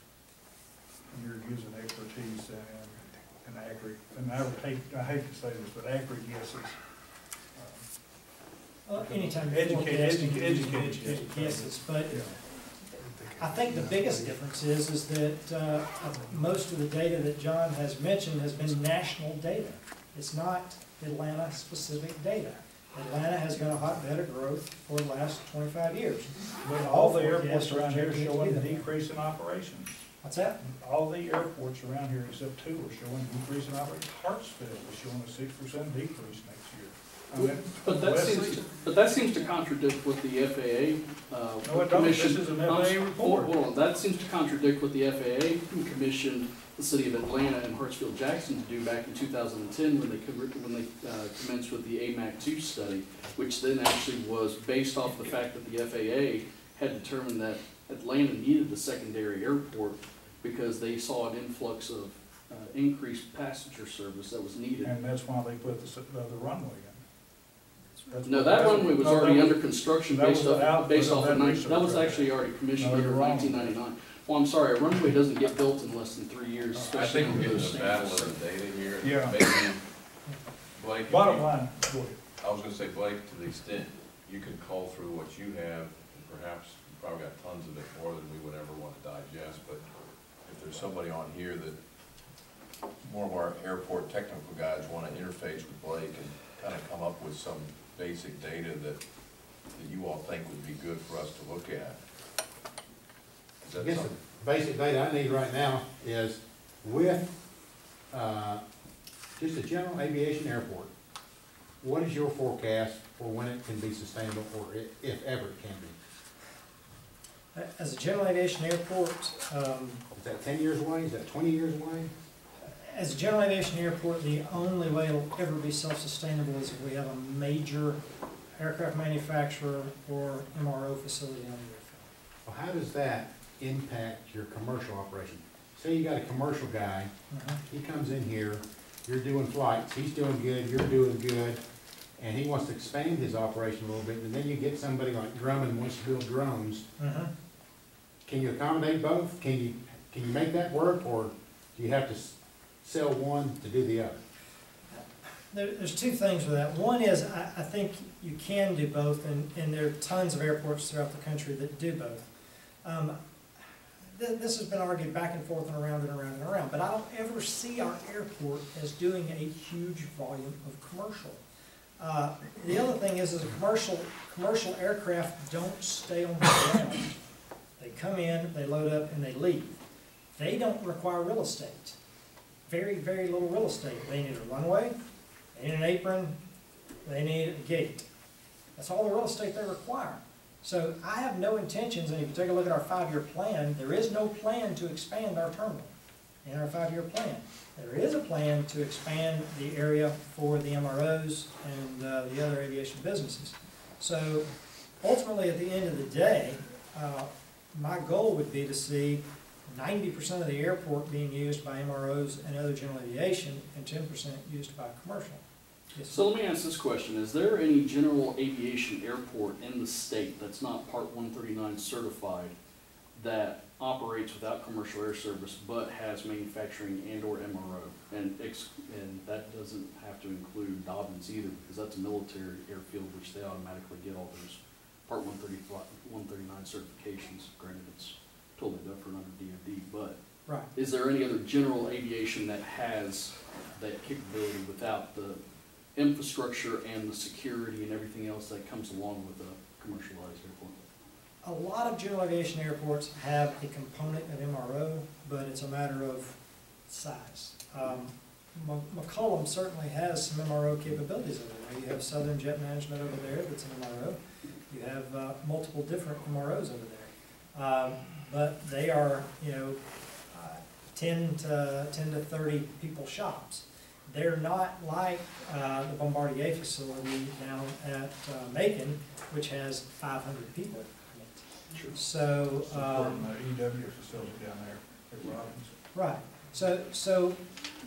And you're using expertise and accurate, and I hate to say this, but accurate guesses. Anytime Educated guesses, but Yeah. I think the biggest difference is that most of the data that John has mentioned has been national data. It's not Atlanta-specific data. Atlanta has got a hotbed of growth for the last 25 years. But all the airports forecasts around here projected to showing be a there. decrease in operations. What's that? All the airports around here except 2 are showing a decrease in operations. Hartsville is showing a 6% decrease next year. I mean, But that seems to contradict what the FAA No, it don't. This commissioned. is an FAA report. Hold on, that seems to contradict what the FAA commissioned the city of Atlanta and Hartsfield-Jackson to do back in 2010 when they commenced with the AMAC-2 study, which then actually was based off the fact that the FAA had determined that Atlanta needed a secondary airport because they saw an influx of increased passenger service that was needed. And that's why they put the runway in. No, that runway was already under construction that based was off, out- based that off was of, that that research was right actually there. already commissioned No, under you're wrong. 1999. Well, I'm sorry, a runway doesn't get built in less than 3 years, I especially think we're under getting those the battle standards. of the data here. Yeah. Maybe, Blake, if Bottom you- line, go ahead. I was gonna say, Blake, to the extent you could call through what you have, and perhaps you probably got tons of it, more than we would ever want to digest, but if there's somebody on here that more of our airport technical guys want to interface with Blake and kind of come up with some basic data that you all think would be good for us to look at. Is I that guess something? the basic data I need right now is with, just a general aviation airport, what is your forecast for when it can be sustainable, or if ever it can be? As a general aviation airport, Is that 10 years away? Is that 20 years away? as a general aviation airport, the only way it'll ever be self-sustainable is if we have a major aircraft manufacturer or MRO facility on the airfield. Well, how does that impact your commercial operation? Say you got a commercial guy, he comes in here, you're doing flights, he's doing good, you're doing good, and he wants to expand his operation a little bit, and then you get somebody like Drummond wants to build drones. Can you accommodate both? Can you make that work, or do you have to sell one to do the other? There's two things with that. One is, I think you can do both, and there are tons of airports throughout the country that do both. This has been argued back and forth and around and around and around, but I don't ever see our airport as doing a huge volume of commercial. The other thing is a commercial aircraft don't stay on the ground. They come in, they load up, and they leave. They don't require real estate. Very, very little real estate. They need a runway, they need an apron, they need a gate. That's all the real estate they require. So I have no intentions, and if you take a look at our 5-year plan, there is no plan to expand our terminal in our 5-year plan. There is a plan to expand the area for the MROs and the other aviation businesses. So ultimately, at the end of the day, my goal would be to see 90% of the airport being used by MROs and other general aviation, and 10% used by commercial. Yes, So let me ask this question, is there any general aviation airport in the state that's not Part 139 certified that operates without commercial air service but has manufacturing and or MRO? And that doesn't have to include Dobbins either, because that's a military airfield, which they automatically get all those Part 139 certifications. Granted, it's totally different under DoD, but right. is there any other general aviation that has that capability without the infrastructure and the security and everything else that comes along with a commercialized airport? A lot of general aviation airports have a component of MRO, but it's a matter of size. McCollum certainly has some MRO capabilities over there. You have Southern Jet Management over there that's an MRO. You have multiple different MROs over there. But they are, 10 to 30 people shops. They're not like the Bombardier facility down at Macon, which has 500 people in it. Sure. So, Supporting the EW facility down there at Robbins. right. So,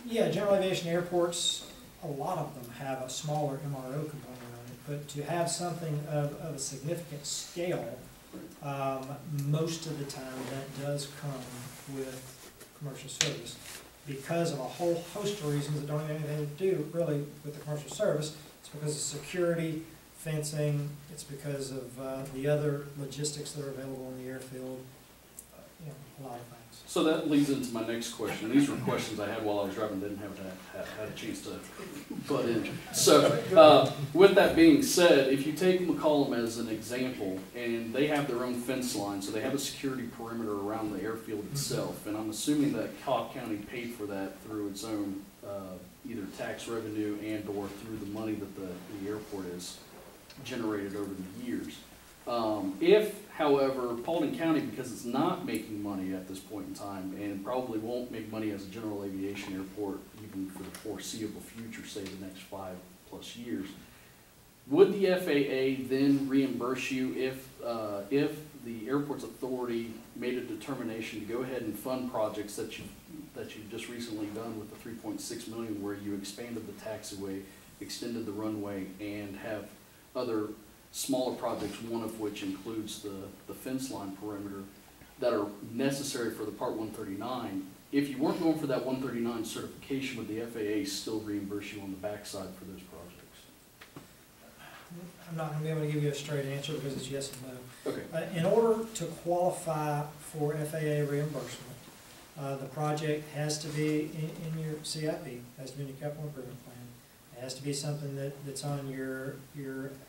yeah, general aviation airports, a lot of them have a smaller MRO component on it, but to have something of a significant scale, most of the time that does come with commercial service, because of a whole host of reasons that don't have anything to do really with the commercial service. It's because of security, fencing, it's because of the other logistics that are available in the airfield, a lot of things. So that leads into my next question. These were questions I had while I was driving, didn't have had a chance to butt in. So with that being said, if you take McCollum as an example, and they have their own fence line, so they have a security perimeter around the airfield itself, and I'm assuming that Cobb County paid for that through its own either tax revenue and or through the money that the airport has generated over the years. If, however, Paulding County, because it's not making money at this point in time and probably won't make money as a general aviation airport even for the foreseeable future, say the next 5+ years, would the FAA then reimburse you if the airport's authority made a determination to go ahead and fund projects that you've just recently done with the $3.6 million, where you expanded the taxiway, extended the runway, and have other smaller projects, one of which includes the fence line perimeter, that are necessary for the Part 139. If you weren't going for that 139 certification, would the FAA still reimburse you on the backside for those projects? I'm not going to be able to give you a straight answer because it's yes and no. Okay. In order to qualify for FAA reimbursement, the project has to be in your CIP, has to be in your capital improvement plan. It has to be something that's on your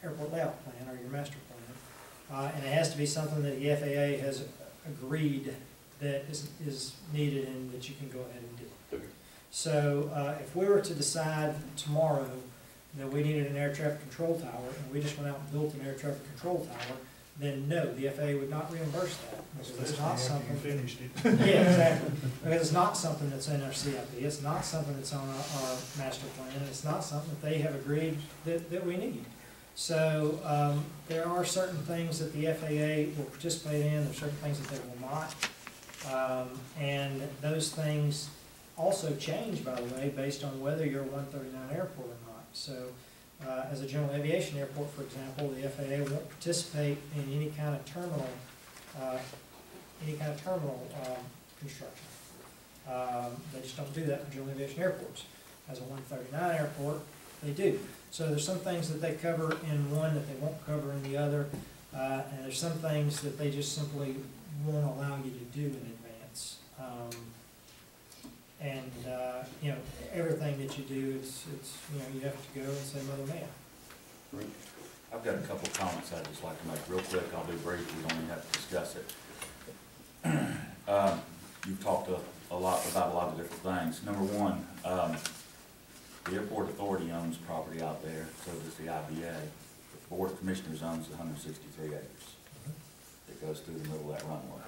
airport layout plan or your master plan. And it has to be something that the FAA has agreed that is needed and that you can go ahead and do. Okay. So if we were to decide tomorrow that we needed an air traffic control tower and we just went out and built an air traffic control tower, then no, the FAA would not reimburse that. Because it's not something. Finished it. Yeah, exactly. Because it's not something that's in our CIP. It's not something that's on our master plan. It's not something that they have agreed that we need. So there are certain things that the FAA will participate in. There are certain things that they will not. And those things also change, by the way, based on whether you're a 139 airport or not. So as a general aviation airport, for example, the FAA won't participate in any kind of terminal construction. They just don't do that for general aviation airports. As a 139 airport, they do. So there's some things that they cover in one that they won't cover in the other, and there's some things that they just simply won't allow you to do in advance. Everything that you do, it's you have to go and say, Mother Man. Right. I've got a couple of comments I'd just like to make real quick. I'll do brief. We don't even have to discuss it. You've talked a lot about a lot of different things. Number one, the airport authority owns property out there, so does the IBA. The Board of Commissioners owns 163 acres. It goes through the middle of that runway.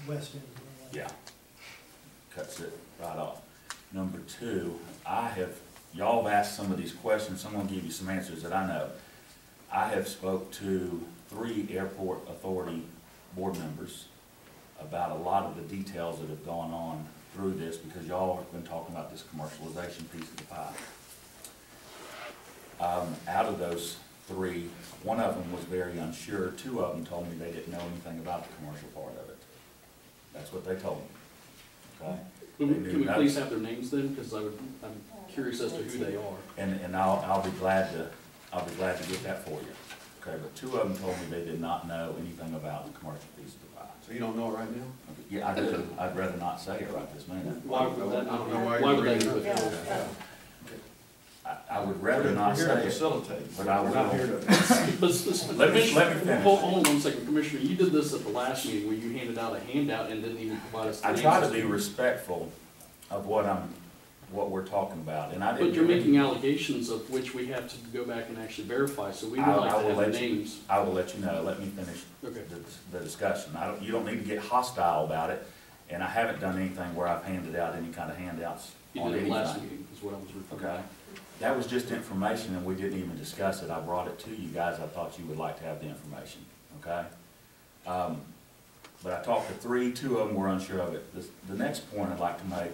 West end. Yeah. Cuts it right off. Number two, y'all have asked some of these questions. I'm going to give you some answers that I know. I have spoke to 3 airport authority board members about a lot of the details that have gone on through this, because y'all have been talking about this commercialization piece of the pie. Out of those three, one of them was very unsure. Two of them told me they didn't know anything about the commercial part of it. That's what they told me, okay? Can we please have their names then, because I'm curious as to who they are. And I'll be glad to get that for you, okay? But two of them told me they did not know anything about the commercial piece of the pie. So you don't know it right now? Yeah, I do. I'd rather not say it right this minute. Why would that not be? Why Why would you're that bringing be? it up. I would rather not We're here to say it, facilitate. but I We're not here will. to. Let me finish. Hold on 1 second, Commissioner, you did this at the last meeting where you handed out a handout and didn't even provide us the I names. try to be respectful of what we're talking about, and I didn't. But you're making allegations of which we have to go back and actually verify, so we would like to have the names. I will let you know. Let me finish Okay. the discussion. You don't need to get hostile about it, and I haven't done anything where I've handed out any kind of handouts You on did it anything. last meeting, is what I was referring to. Okay. That was just information, and we didn't even discuss it. I brought it to you guys. I thought you would like to have the information, okay? But I talked to three, two of them were unsure of it. The next point I'd like to make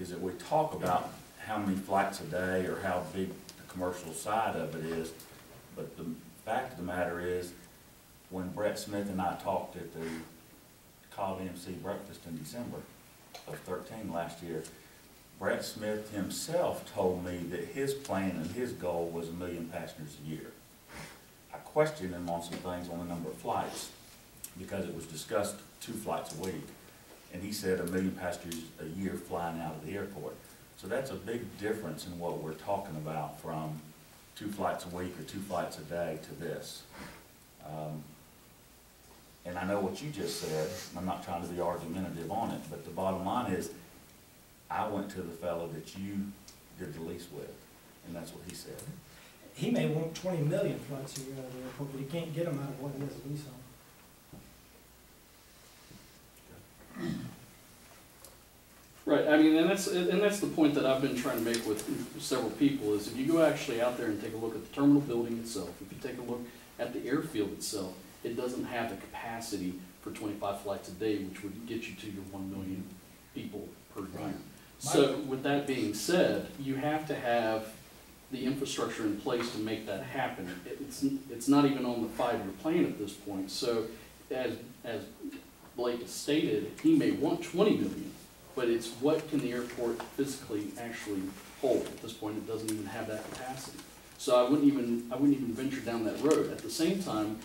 is that we talk about how many flights a day or how big the commercial side of it is, but the fact of the matter is, when Brett Smith and I talked at the College MC breakfast in December of 13 last year, Brett Smith himself told me that his plan and his goal was 1 million passengers a year. I questioned him on some things on the number of flights, because it was discussed 2 flights a week. And he said 1 million passengers a year flying out of the airport. So that's a big difference in what we're talking about from 2 flights a week or 2 flights a day to this. And I know what you just said, and I'm not trying to be argumentative on it, but the bottom line is, I went to the fellow that you did the lease with, and that's what he said. He may want 20 million flights a year out of the airport, but he can't get them out of what he has a lease on. Right, I mean, and that's the point that I've been trying to make with several people, is if you go actually out there and take a look at the terminal building itself, if you take a look at the airfield itself, it doesn't have the capacity for 25 flights a day, which would get you to your 1 million people per year. So with that being said, you have to have the infrastructure in place to make that happen. It's not even on the 5-year plan at this point. So as Blake has stated, he may want 20 million, but it's what can the airport physically actually hold. At this point, it doesn't even have that capacity. So I wouldn't even venture down that road. At the same time,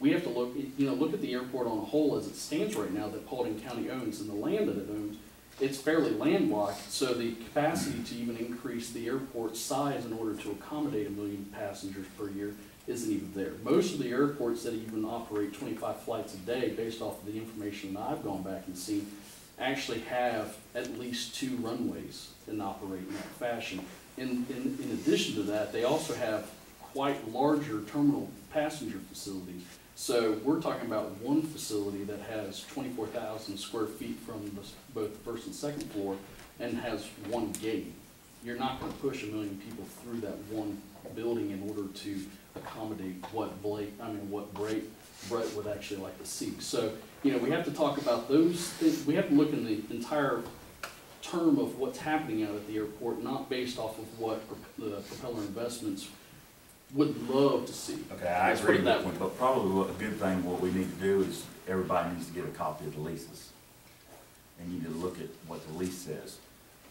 we have to look at the airport on a whole as it stands right now that Paulding County owns, and the land that it owns. It's fairly landlocked, so the capacity to even increase the airport size in order to accommodate 1 million passengers per year isn't even there. Most of the airports that even operate 25 flights a day, based off of the information that I've gone back and seen, actually have at least 2 runways and operate in that fashion. In addition to that, they also have quite larger terminal passenger facilities. So we're talking about one facility that has 24,000 square feet from both the first and second floor and has 1 gate. You're not going to push 1 million people through that one building in order to accommodate what Brett would actually like to see. So, we have to talk about those things. We have to look in the entire term of what's happening out at the airport, not based off of what the propeller investments would love to see. Okay, I agree with you, but probably a good thing, what we need to do is, everybody needs to get a copy of the leases. And you need to look at what the lease says.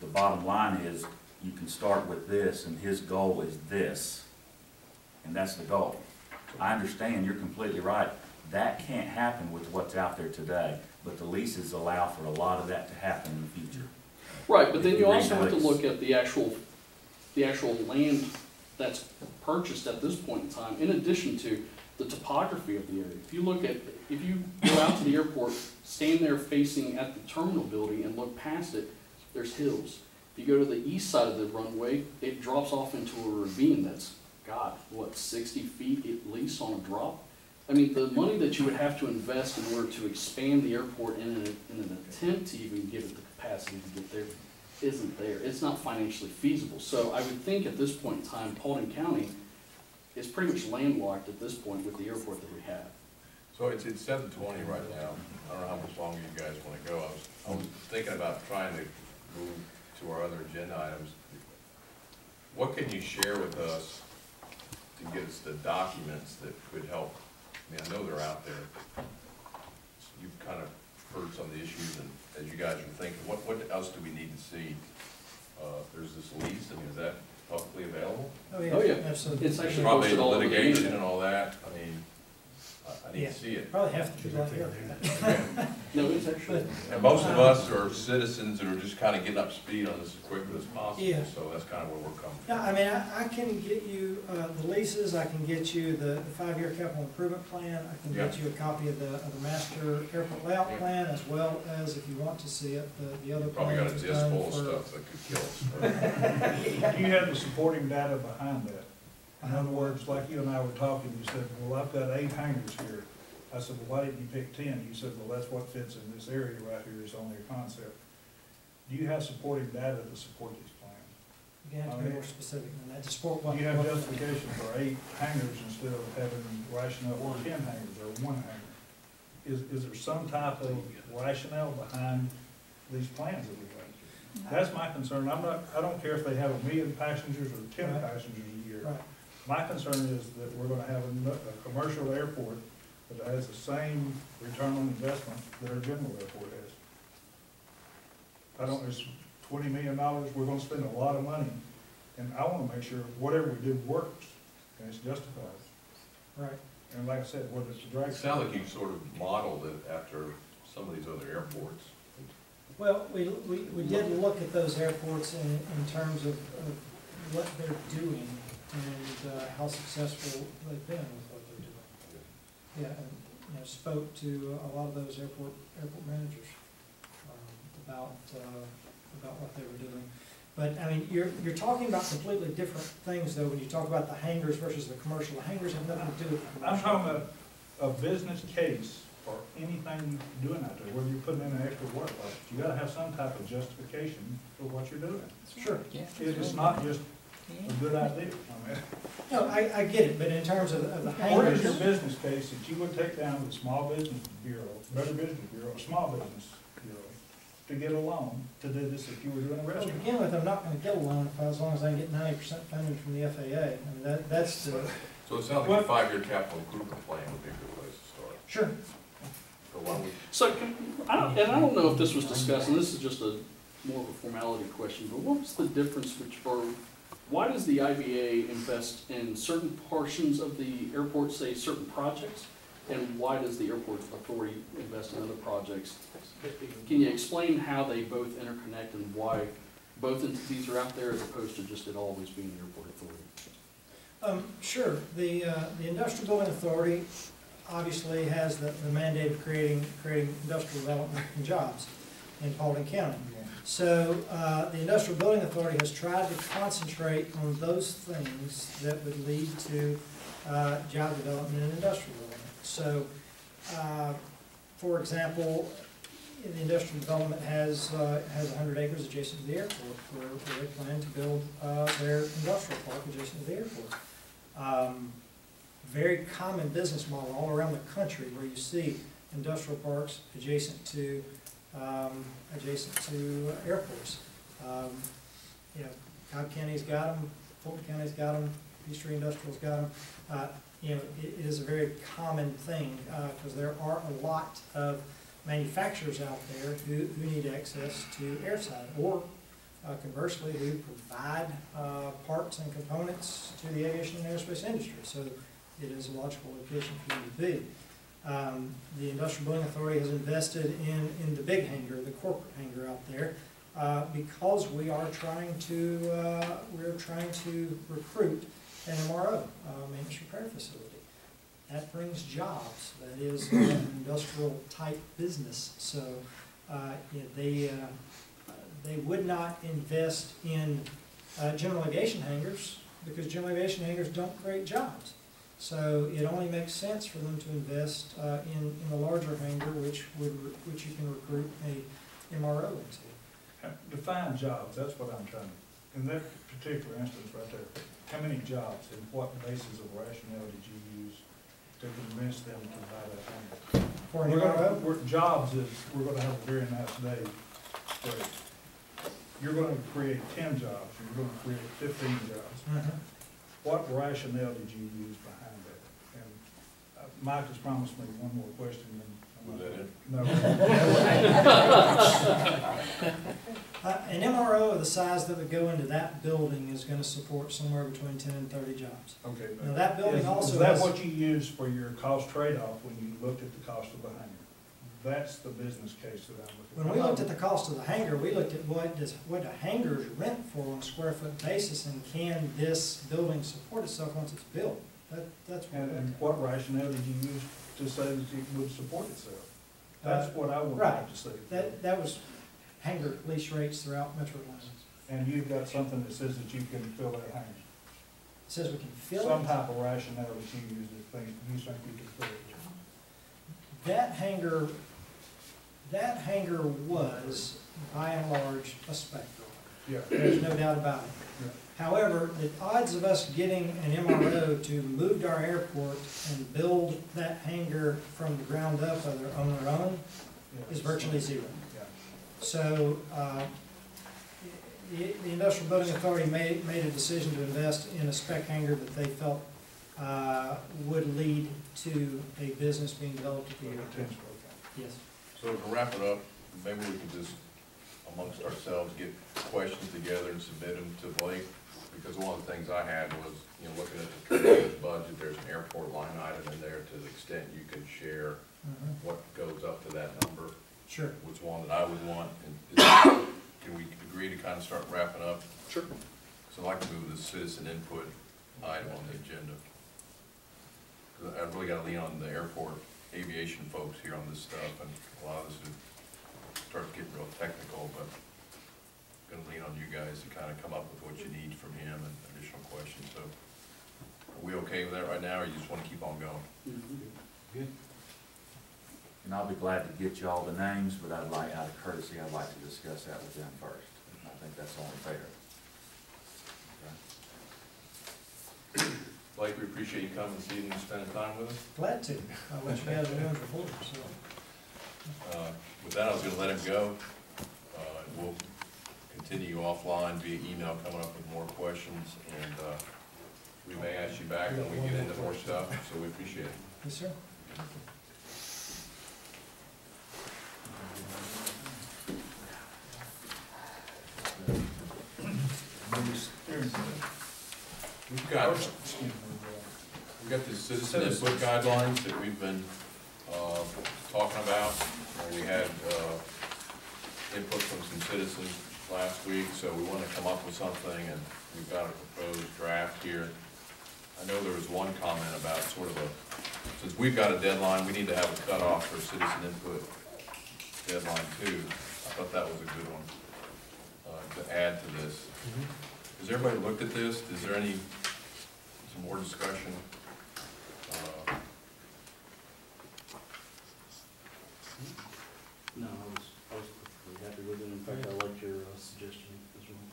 The bottom line is, you can start with this, and his goal is this, and that's the goal. I understand, you're completely right. That can't happen with what's out there today, but the leases allow for a lot of that to happen in the future. Right, but then you also have to look at the actual land that's purchased at this point in time, in addition to the topography of the area. If you go out to the airport, stand there facing at the terminal building and look past it, there's hills. If you go to the east side of the runway, it drops off into a ravine that's, 60 feet at least on a drop? I mean, the money that you would have to invest in order to expand the airport in an attempt to even give it the capacity to get there isn't there. It's not financially feasible. So I would think at this point in time, Paulding County is pretty much landlocked at this point with the airport that we have. So it's 7:20 right now. I don't know how much longer you guys want to go. I was thinking about trying to move to our other agenda items. What can you share with us to get us the documents that could help? I mean, I know they're out there, but you've kind of heard some of the issues, and as you guys are thinking, what else do we need to see? There's this lease. I mean, is that publicly available? Oh, yeah. Oh, yeah. Absolutely. It's There's actually probably posted all over the litigation internet. and all that. I mean, I need Yeah. to see it. Probably half the people out here. No, it's actually, And most of us are citizens that are just kind of getting up to speed on this as quickly as possible, Yeah. so that's kind of where we're coming Yeah, from. I mean, I can get you the leases, I can get you the 5-year capital improvement plan, I can get Yeah. you a copy of the master airport layout Yeah. plan, as well as, if you want to see it, the other Probably plan got a was disc done full of for. stuff that could kill us. Do you have the supporting data behind that? In other words, like you and I were talking, you said, well, I've got 8 hangars here. I said, well, why didn't you pick 10? You said, well, that's what fits in this area right here is only a concept. Do you have supporting data to support these plans? You have to be more specific than that, to support what. Do you have what- justification for 8 hangars instead of having rationale, or 10 hangars, or 1 hangar? Is there some type of rationale behind these plans that we have? That's my concern. I don't care if they have 1 million passengers or 10 Right. passengers a year. Right. My concern is that we're gonna have a commercial airport that has the same return on investment that our general airport has. It's $20 million, we're gonna spend a lot of money, and I wanna make sure whatever we do works, and it's justified. Right. And like I said, whether it's a drag. It sounded like you sort of modeled it after some of these other airports. Well, we did look at those airports in terms of what they're doing and how successful they've been with what they're doing. Yeah, and, spoke to a lot of those airport managers about what they were doing. But, I mean, you're talking about completely different things, though, when you talk about the hangars versus the commercial. The hangars have nothing to do with the I'm commercial. talking about a business case for anything you're doing out there, whether you're putting in an extra work life. You gotta have some type of justification for what you're doing. Sure. It's not just a good idea. I mean, No, I get it, but in terms of the what is hangars. your business case that you would take down to the Small Business Bureau, Better Business Bureau, or Small Business Bureau, to get a loan to do this if you were doing a Well, to restaurant? begin with, I'm not gonna get a loan as long as I can get 90% funding from the FAA. I mean, that's the, So it sounds like a 5-year capital improvement plan would be a good place to start. sure. So why don't we, so, I don't know if this was discussed, and this is just more of a formality question, but what was the difference why does the IBA invest in certain portions of the airport, say certain projects, and why does the airport authority invest in other projects? Can you explain how they both interconnect and why both entities are out there as opposed to just it always being the airport authority? Sure. The Industrial Building Authority obviously has the mandate of creating industrial development and jobs in Paulding County. So the Industrial Building Authority has tried to concentrate on those things that would lead to job development and industrial development. So, for example, the industrial development has 100 acres adjacent to the airport where they plan to build their industrial park adjacent to the airport. Very common business model all around the country where you see industrial parks adjacent to airports. Cobb County's got them, Fulton County's got them, Peachtree Industrial's got them. It is a very common thing because there are a lot of manufacturers out there who need access to airside, or conversely, who provide parts and components to the aviation and aerospace industry. So it is a logical location for you to be. The Industrial Building Authority has invested in the big hangar, the corporate hangar out there, because we are trying to recruit an MRO, maintenance repair facility. That brings jobs. That is an industrial type business. So they would not invest in general aviation hangars because general aviation hangars don't create jobs. So it only makes sense for them to invest in the larger hangar, which you can recruit a MRO into. Define jobs, that's what I'm trying to, in that particular instance right there, how many jobs and what basis of rationale did you use to convince them to buy that hangar. For an We're gonna MRO? have, jobs is, we're gonna have a very nice day. But you're gonna create 10 jobs, you're gonna create 15 jobs. Mhm. What rationale did you use behind that? And Mike has promised me one more question. Was that it? No. An MRO of the size that would go into that building is gonna support somewhere between 10 and 30 jobs. Okay. Now, that building also Is that has- what you used for your cost trade-off when you looked at the cost of the hangar? That's the business case that I'm looking at. When we looked at the cost of the hangar, we looked at what the hangars rent for on a square foot basis, and can this building support itself once it's built? That's what we And looked at. what rationale did you use to say that it would support itself? That's what I would right. like to see. That was hangar lease rates throughout Metro Atlanta. And you've got something that says that you can fill that hangar. It says we can fill Some it. type of rationale that you use that think, you think you can fill it. That hangar was, by and large, a spec. Yeah. There's no doubt about it. Yeah. However, the odds of us getting an MRO to move to our airport and build that hangar from the ground up on their own is virtually zero. Yeah. So, the Industrial Building Authority made a decision to invest in a spec hangar that they felt would lead to a business being developed at the airport. Potential, Yes. So to wrap it up, maybe we can just amongst ourselves get questions together and submit them to Blake. Because one of the things I had was, looking at the committee's budget, there's an airport line item in there to the extent you can share what goes up to that number. Sure. Was one that I would want. And can we agree to kind of start wrapping up? Sure. So I'd like to move the citizen input item on the agenda. 'Cause I've really got to lean on the airport aviation folks here on this stuff, and a lot of this is starts getting real technical, but I'm gonna lean on you guys to kind of come up with what you need from him and additional questions. So are we okay with that right now, or you just want to keep on going? Good. And I'll be glad to get you all the names, but out of courtesy, I'd like to discuss that with them first. I think that's only fair. Okay. Blake, we appreciate you coming this evening and spending time with us. Glad to. I'll let you guys know before, so. With that, I was gonna let him go. We'll continue offline via email, coming up with more questions, and we may ask you back when we get into more stuff, so we appreciate it. Yes, sir. We've got the citizen input guidelines that we've been talking about. We had input from some citizens last week, so we want to come up with something, and we've got a proposed draft here. I know there was one comment about sort of since we've got a deadline, we need to have a cutoff for citizen input deadline too. I thought that was a good one to add to this. Has everybody looked at this? Is there some more discussion? No, I was pretty happy with it. In fact, I like your suggestion as well.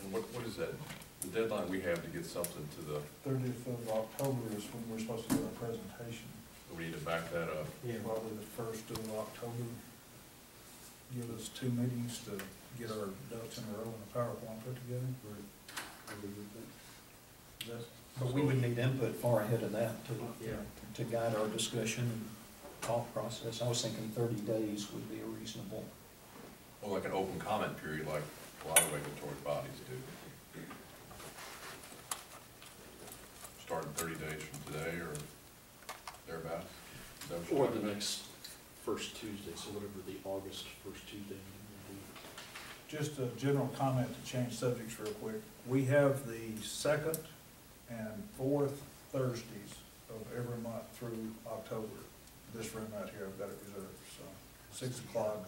And what is that? The deadline we have to get something to the, 30th of October is when we're supposed to do our presentation. we need to back that up. Probably the 1st of October. Give us 2 meetings to get our ducks in a row and a PowerPoint put together. But we would need input far ahead of that to guide our discussion and thought process. I was thinking 30 days would be a reasonable. Well, like an open comment period, like a lot of regulatory bodies do. Starting 30 days from today or thereabouts? Is that what you're Or talking the about? next first Tuesday, so whatever the August first Tuesday will Just a general comment to change subjects real quick. We have the 2nd and 4th Thursdays of every month through October. This room out here, I've got it reserved, so 6 o'clock.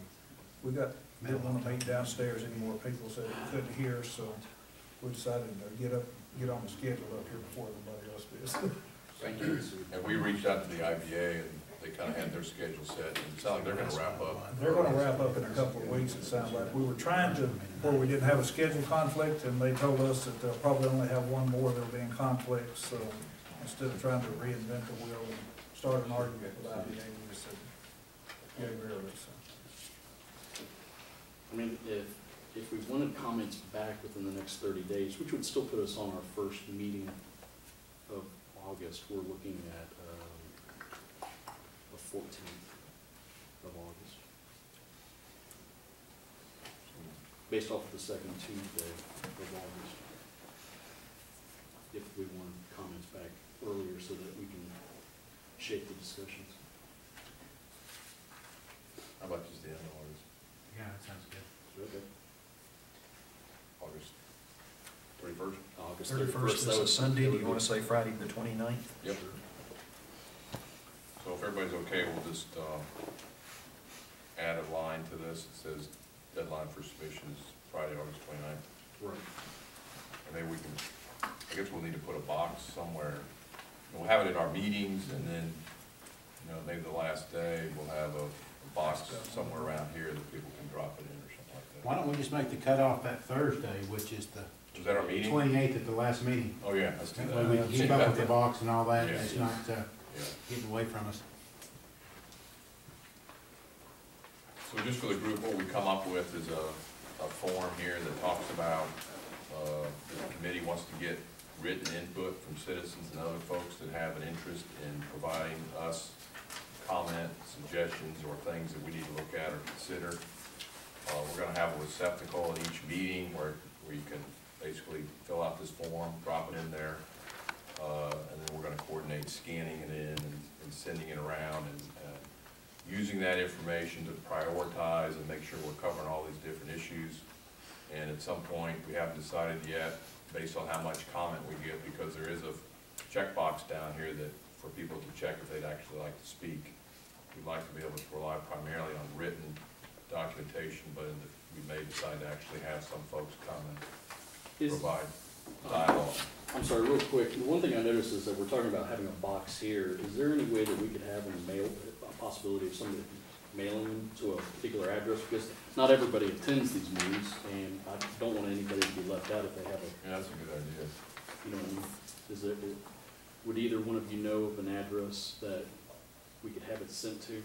We didn't want to meet downstairs anymore. People said they couldn't hear, so we decided to get on the schedule up here before everybody else did. Thank you. And we reached out to the IBA and they kind of had their schedule set, and it sounds like they're gonna wrap up. They're gonna wrap up in a couple of weeks, it sounds like. We were trying to, where we didn't have a schedule conflict, and they told us that they'll probably only have one more that'll be in conflict, so instead of trying to reinvent the wheel and start an argument with IBA, we just said, get rid of it, so. I mean, if we wanted comments back within the next 30 days, which would still put us on our first meeting of August, we're looking at the 14th of August. Based off of the second Tuesday of August. If we want comments back earlier so that we can shape the discussions. How about just the end of August? Yeah, that sounds good. Okay. August 31st? August 31st that is a would- Sunday, that do would you be- want to say Friday the 29th? Yep. So if everybody's okay, we'll just add a line to this. It says deadline for submission is Friday, August 29th. Right. And maybe we can, I guess we'll need to put a box somewhere. We'll have it at our meetings, and then, you know, maybe the last day, we'll have a box somewhere around here that people can drop it in or something like that. Why don't we just make the cutoff that Thursday, which is the Is that our meeting? 28th at the last meeting? Oh, yeah, let's do That that. way we can keep up with the box and all that, and Yeah. it's not Yeah. getting away from us. So just for the group, what we come up with is a form here that talks about, the committee wants to get written input from citizens and other folks that have an interest in providing us comment, suggestions, or things that we need to look at or consider. We're gonna have a receptacle at each meeting where you can basically fill out this form, drop it in there, and then we're gonna coordinate scanning it in and sending it around and using that information to prioritize and make sure we're covering all these different issues. And at some point, we haven't decided yet, based on how much comment we get, because there is a checkbox down here that, for people to check if they'd actually like to speak. We'd like to be able to rely primarily on written documentation, but we may decide to actually have some folks come and provide dialogue. I'm sorry, real quick, one thing I noticed is that we're talking about having a box here. Is there any way that we could have a possibility of somebody mailing them to a particular address? Because not everybody attends these meetings, and I don't want anybody to be left out if they have a, Yeah, that's a good idea. you know what I mean? Is it, would either one of you know of an address that we could have it sent to?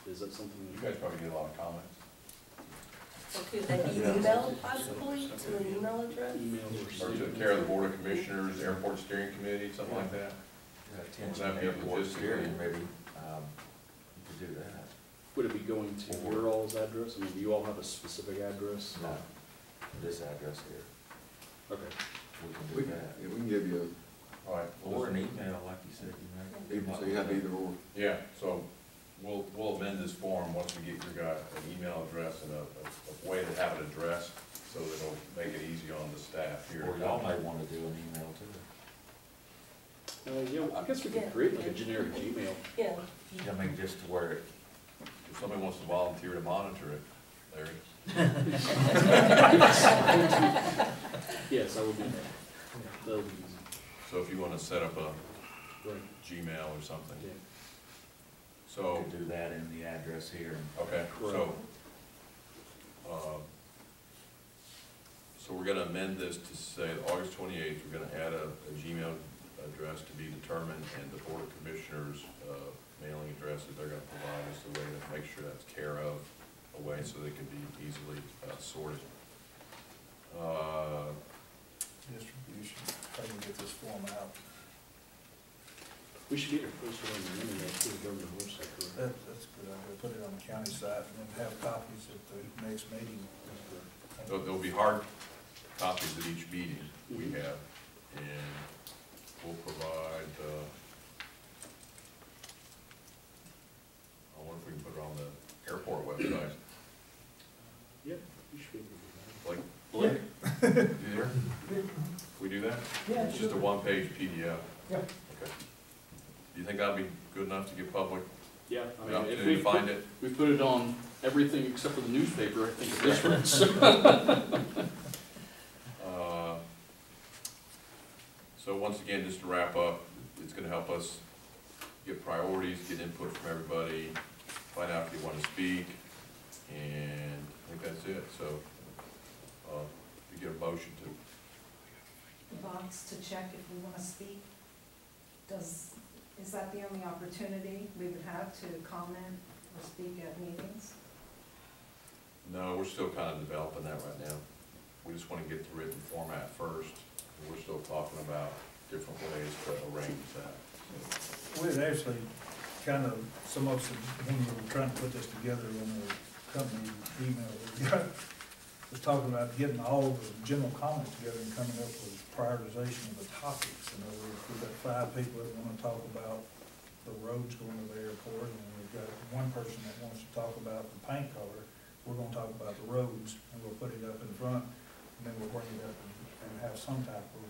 Is that something You that? guys probably get a lot of comments. Or could that be emailed possibly to an email address? Email Or to the care of the Board of Commissioners, Airport Steering Committee, something like that. Attention, airport steering, maybe, you could do that. Would it be going to your all's address? I mean, do you all have a specific address? No, this address here, Okay. we can do that. Yeah, we can give you, All right. Or an email, like you said, you know. even, so you have either or. Yeah, so we'll amend this form once we get your guy an email address and a way to have it addressed, so that it'll make it easy on the staff here. Or y'all may wanna do an email too. Yeah, I guess we could create like a generic Gmail. Yeah. I mean, just to where it, If somebody wants to volunteer to monitor it, Larry. Yes, I would be, that would be easy. So if you want to set up a Right. Gmail or something. Yeah. So, could do that in the address here. okay, so we're gonna amend this to say that August 28th, we're gonna add a Gmail address to be determined, and the Board of Commissioners, mailing addresses, they're gonna provide us a way to make sure that's care of, a way so they can be easily sorted. Distribution, how do we get this form out? We should be able to post it on the internet through the government website, correct? That's a good idea, put it on the county site and then have copies at the next meeting. There'll be hard copies at each meeting we have, and we'll provide, I wonder if we can put it on the airport website. Yep, we should be able to Like, do that. Blake, you there? We do that? Yeah, It's just a one-page PDF. Yep. Okay. Do you think that'll be good enough to give public Yeah, the I mean, if opportunity to find it? we put it on everything except for the newspaper, I think it is. So once again, just to wrap up, it's gonna help us get priorities, get input from everybody, find out if you wanna speak, and I think that's it. So, if you get a motion to, The box to check if we want to speak. is that the only opportunity we would have to comment or speak at meetings? No, we're still kind of developing that right now. We just want to get the written format first. We're still talking about different ways to arrange that. We had actually kind of, some of us, when we were trying to put this together in the company email, we got, was talking about getting all the general comments together and coming up with prioritization of the topics. In other words, we've got 5 people that want to talk about the roads going to the airport, and we've got one person that wants to talk about the paint color. We're going to talk about the roads, and we'll put it up in front, and then we'll bring it up and have some type of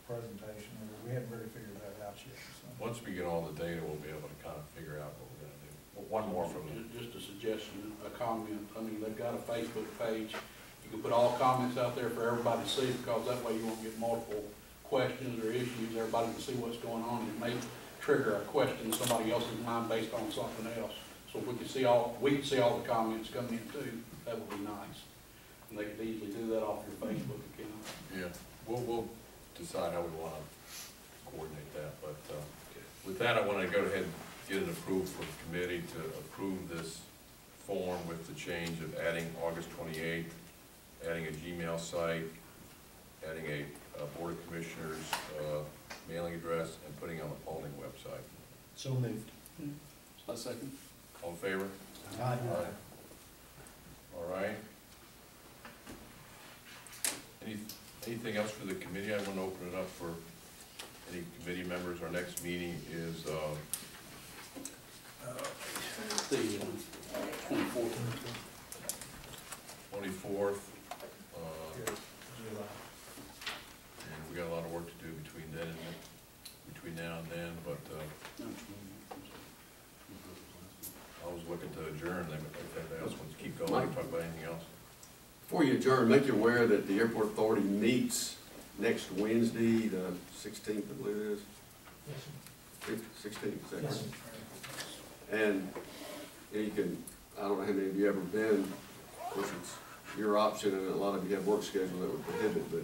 presentation. We haven't really figured that out yet. So. Once we get all the data, we'll be able to kind of figure out what we're going to do. One more from you. Just a suggestion, a comment. I mean, they've got a Facebook page. You can put all comments out there for everybody to see, because that way you won't get multiple questions or issues. Everybody can see what's going on. It may trigger a question in somebody else's mind based on something else. So if we can see all the comments coming in too, that would be nice. And they could easily do that off your Facebook account. Yeah, we'll decide how we want to coordinate that. But with that, I want to go ahead and get it approved for the committee to approve this form with the change of adding August 28th, adding a Gmail site, adding a Board of Commissioners mailing address, and putting on the polling website. So moved. A second. All in favor? Aye. All right. Anything else for the committee? I want to open it up for any committee members. Our next meeting is The 24th. 24th. And we got a lot of work to do between now and then, but I was looking to adjourn. If anybody else wants to keep going, we can talk about anything else. Before you adjourn, make you aware that the Airport Authority meets next Wednesday, the 16th, I believe it is. 16th, is that right? And you can, I don't know how many of you have ever been, of course it's your option, and a lot of you have work schedule that would prohibit, but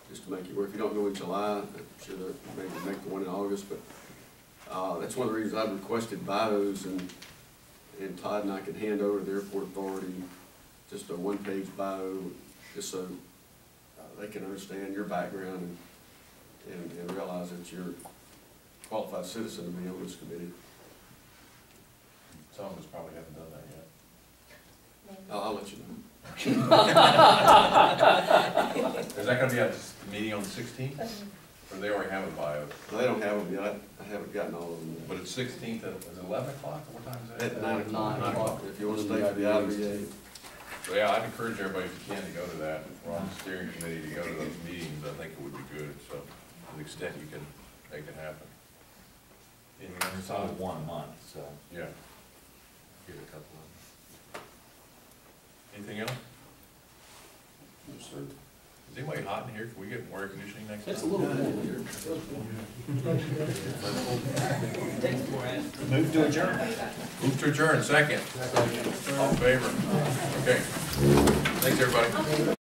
just to make you aware, if you don't go in July, I'm sure that maybe make the one in August, but that's one of the reasons I've requested bios, and Todd and I can hand over to the Airport Authority just a one-page bio, just so they can understand your background and realize that you're a qualified citizen to be on this committee. Some of us probably haven't done that yet. I'll let you know. Is that going to be at the meeting on the 16th? Or they already have a bio? No, they don't have them yet. I haven't gotten all of them yet. But it's 16th, is it 11 o'clock? What time is that? At 9 o'clock. 9 o'clock. If you want to stay for the IBA. So yeah, I'd encourage everybody, if you can, to go to that. If we're on the steering committee, to go to those meetings, I think it would be good. So to the extent you can make it happen. It's only 1 month, so Yeah. give it a couple of them. Anything else? No, sir. Is anybody hot in here? Can we get more air conditioning next time? It's a little warm here. Move to adjourn. Move to adjourn, second. All in favor? Okay. Thanks, everybody.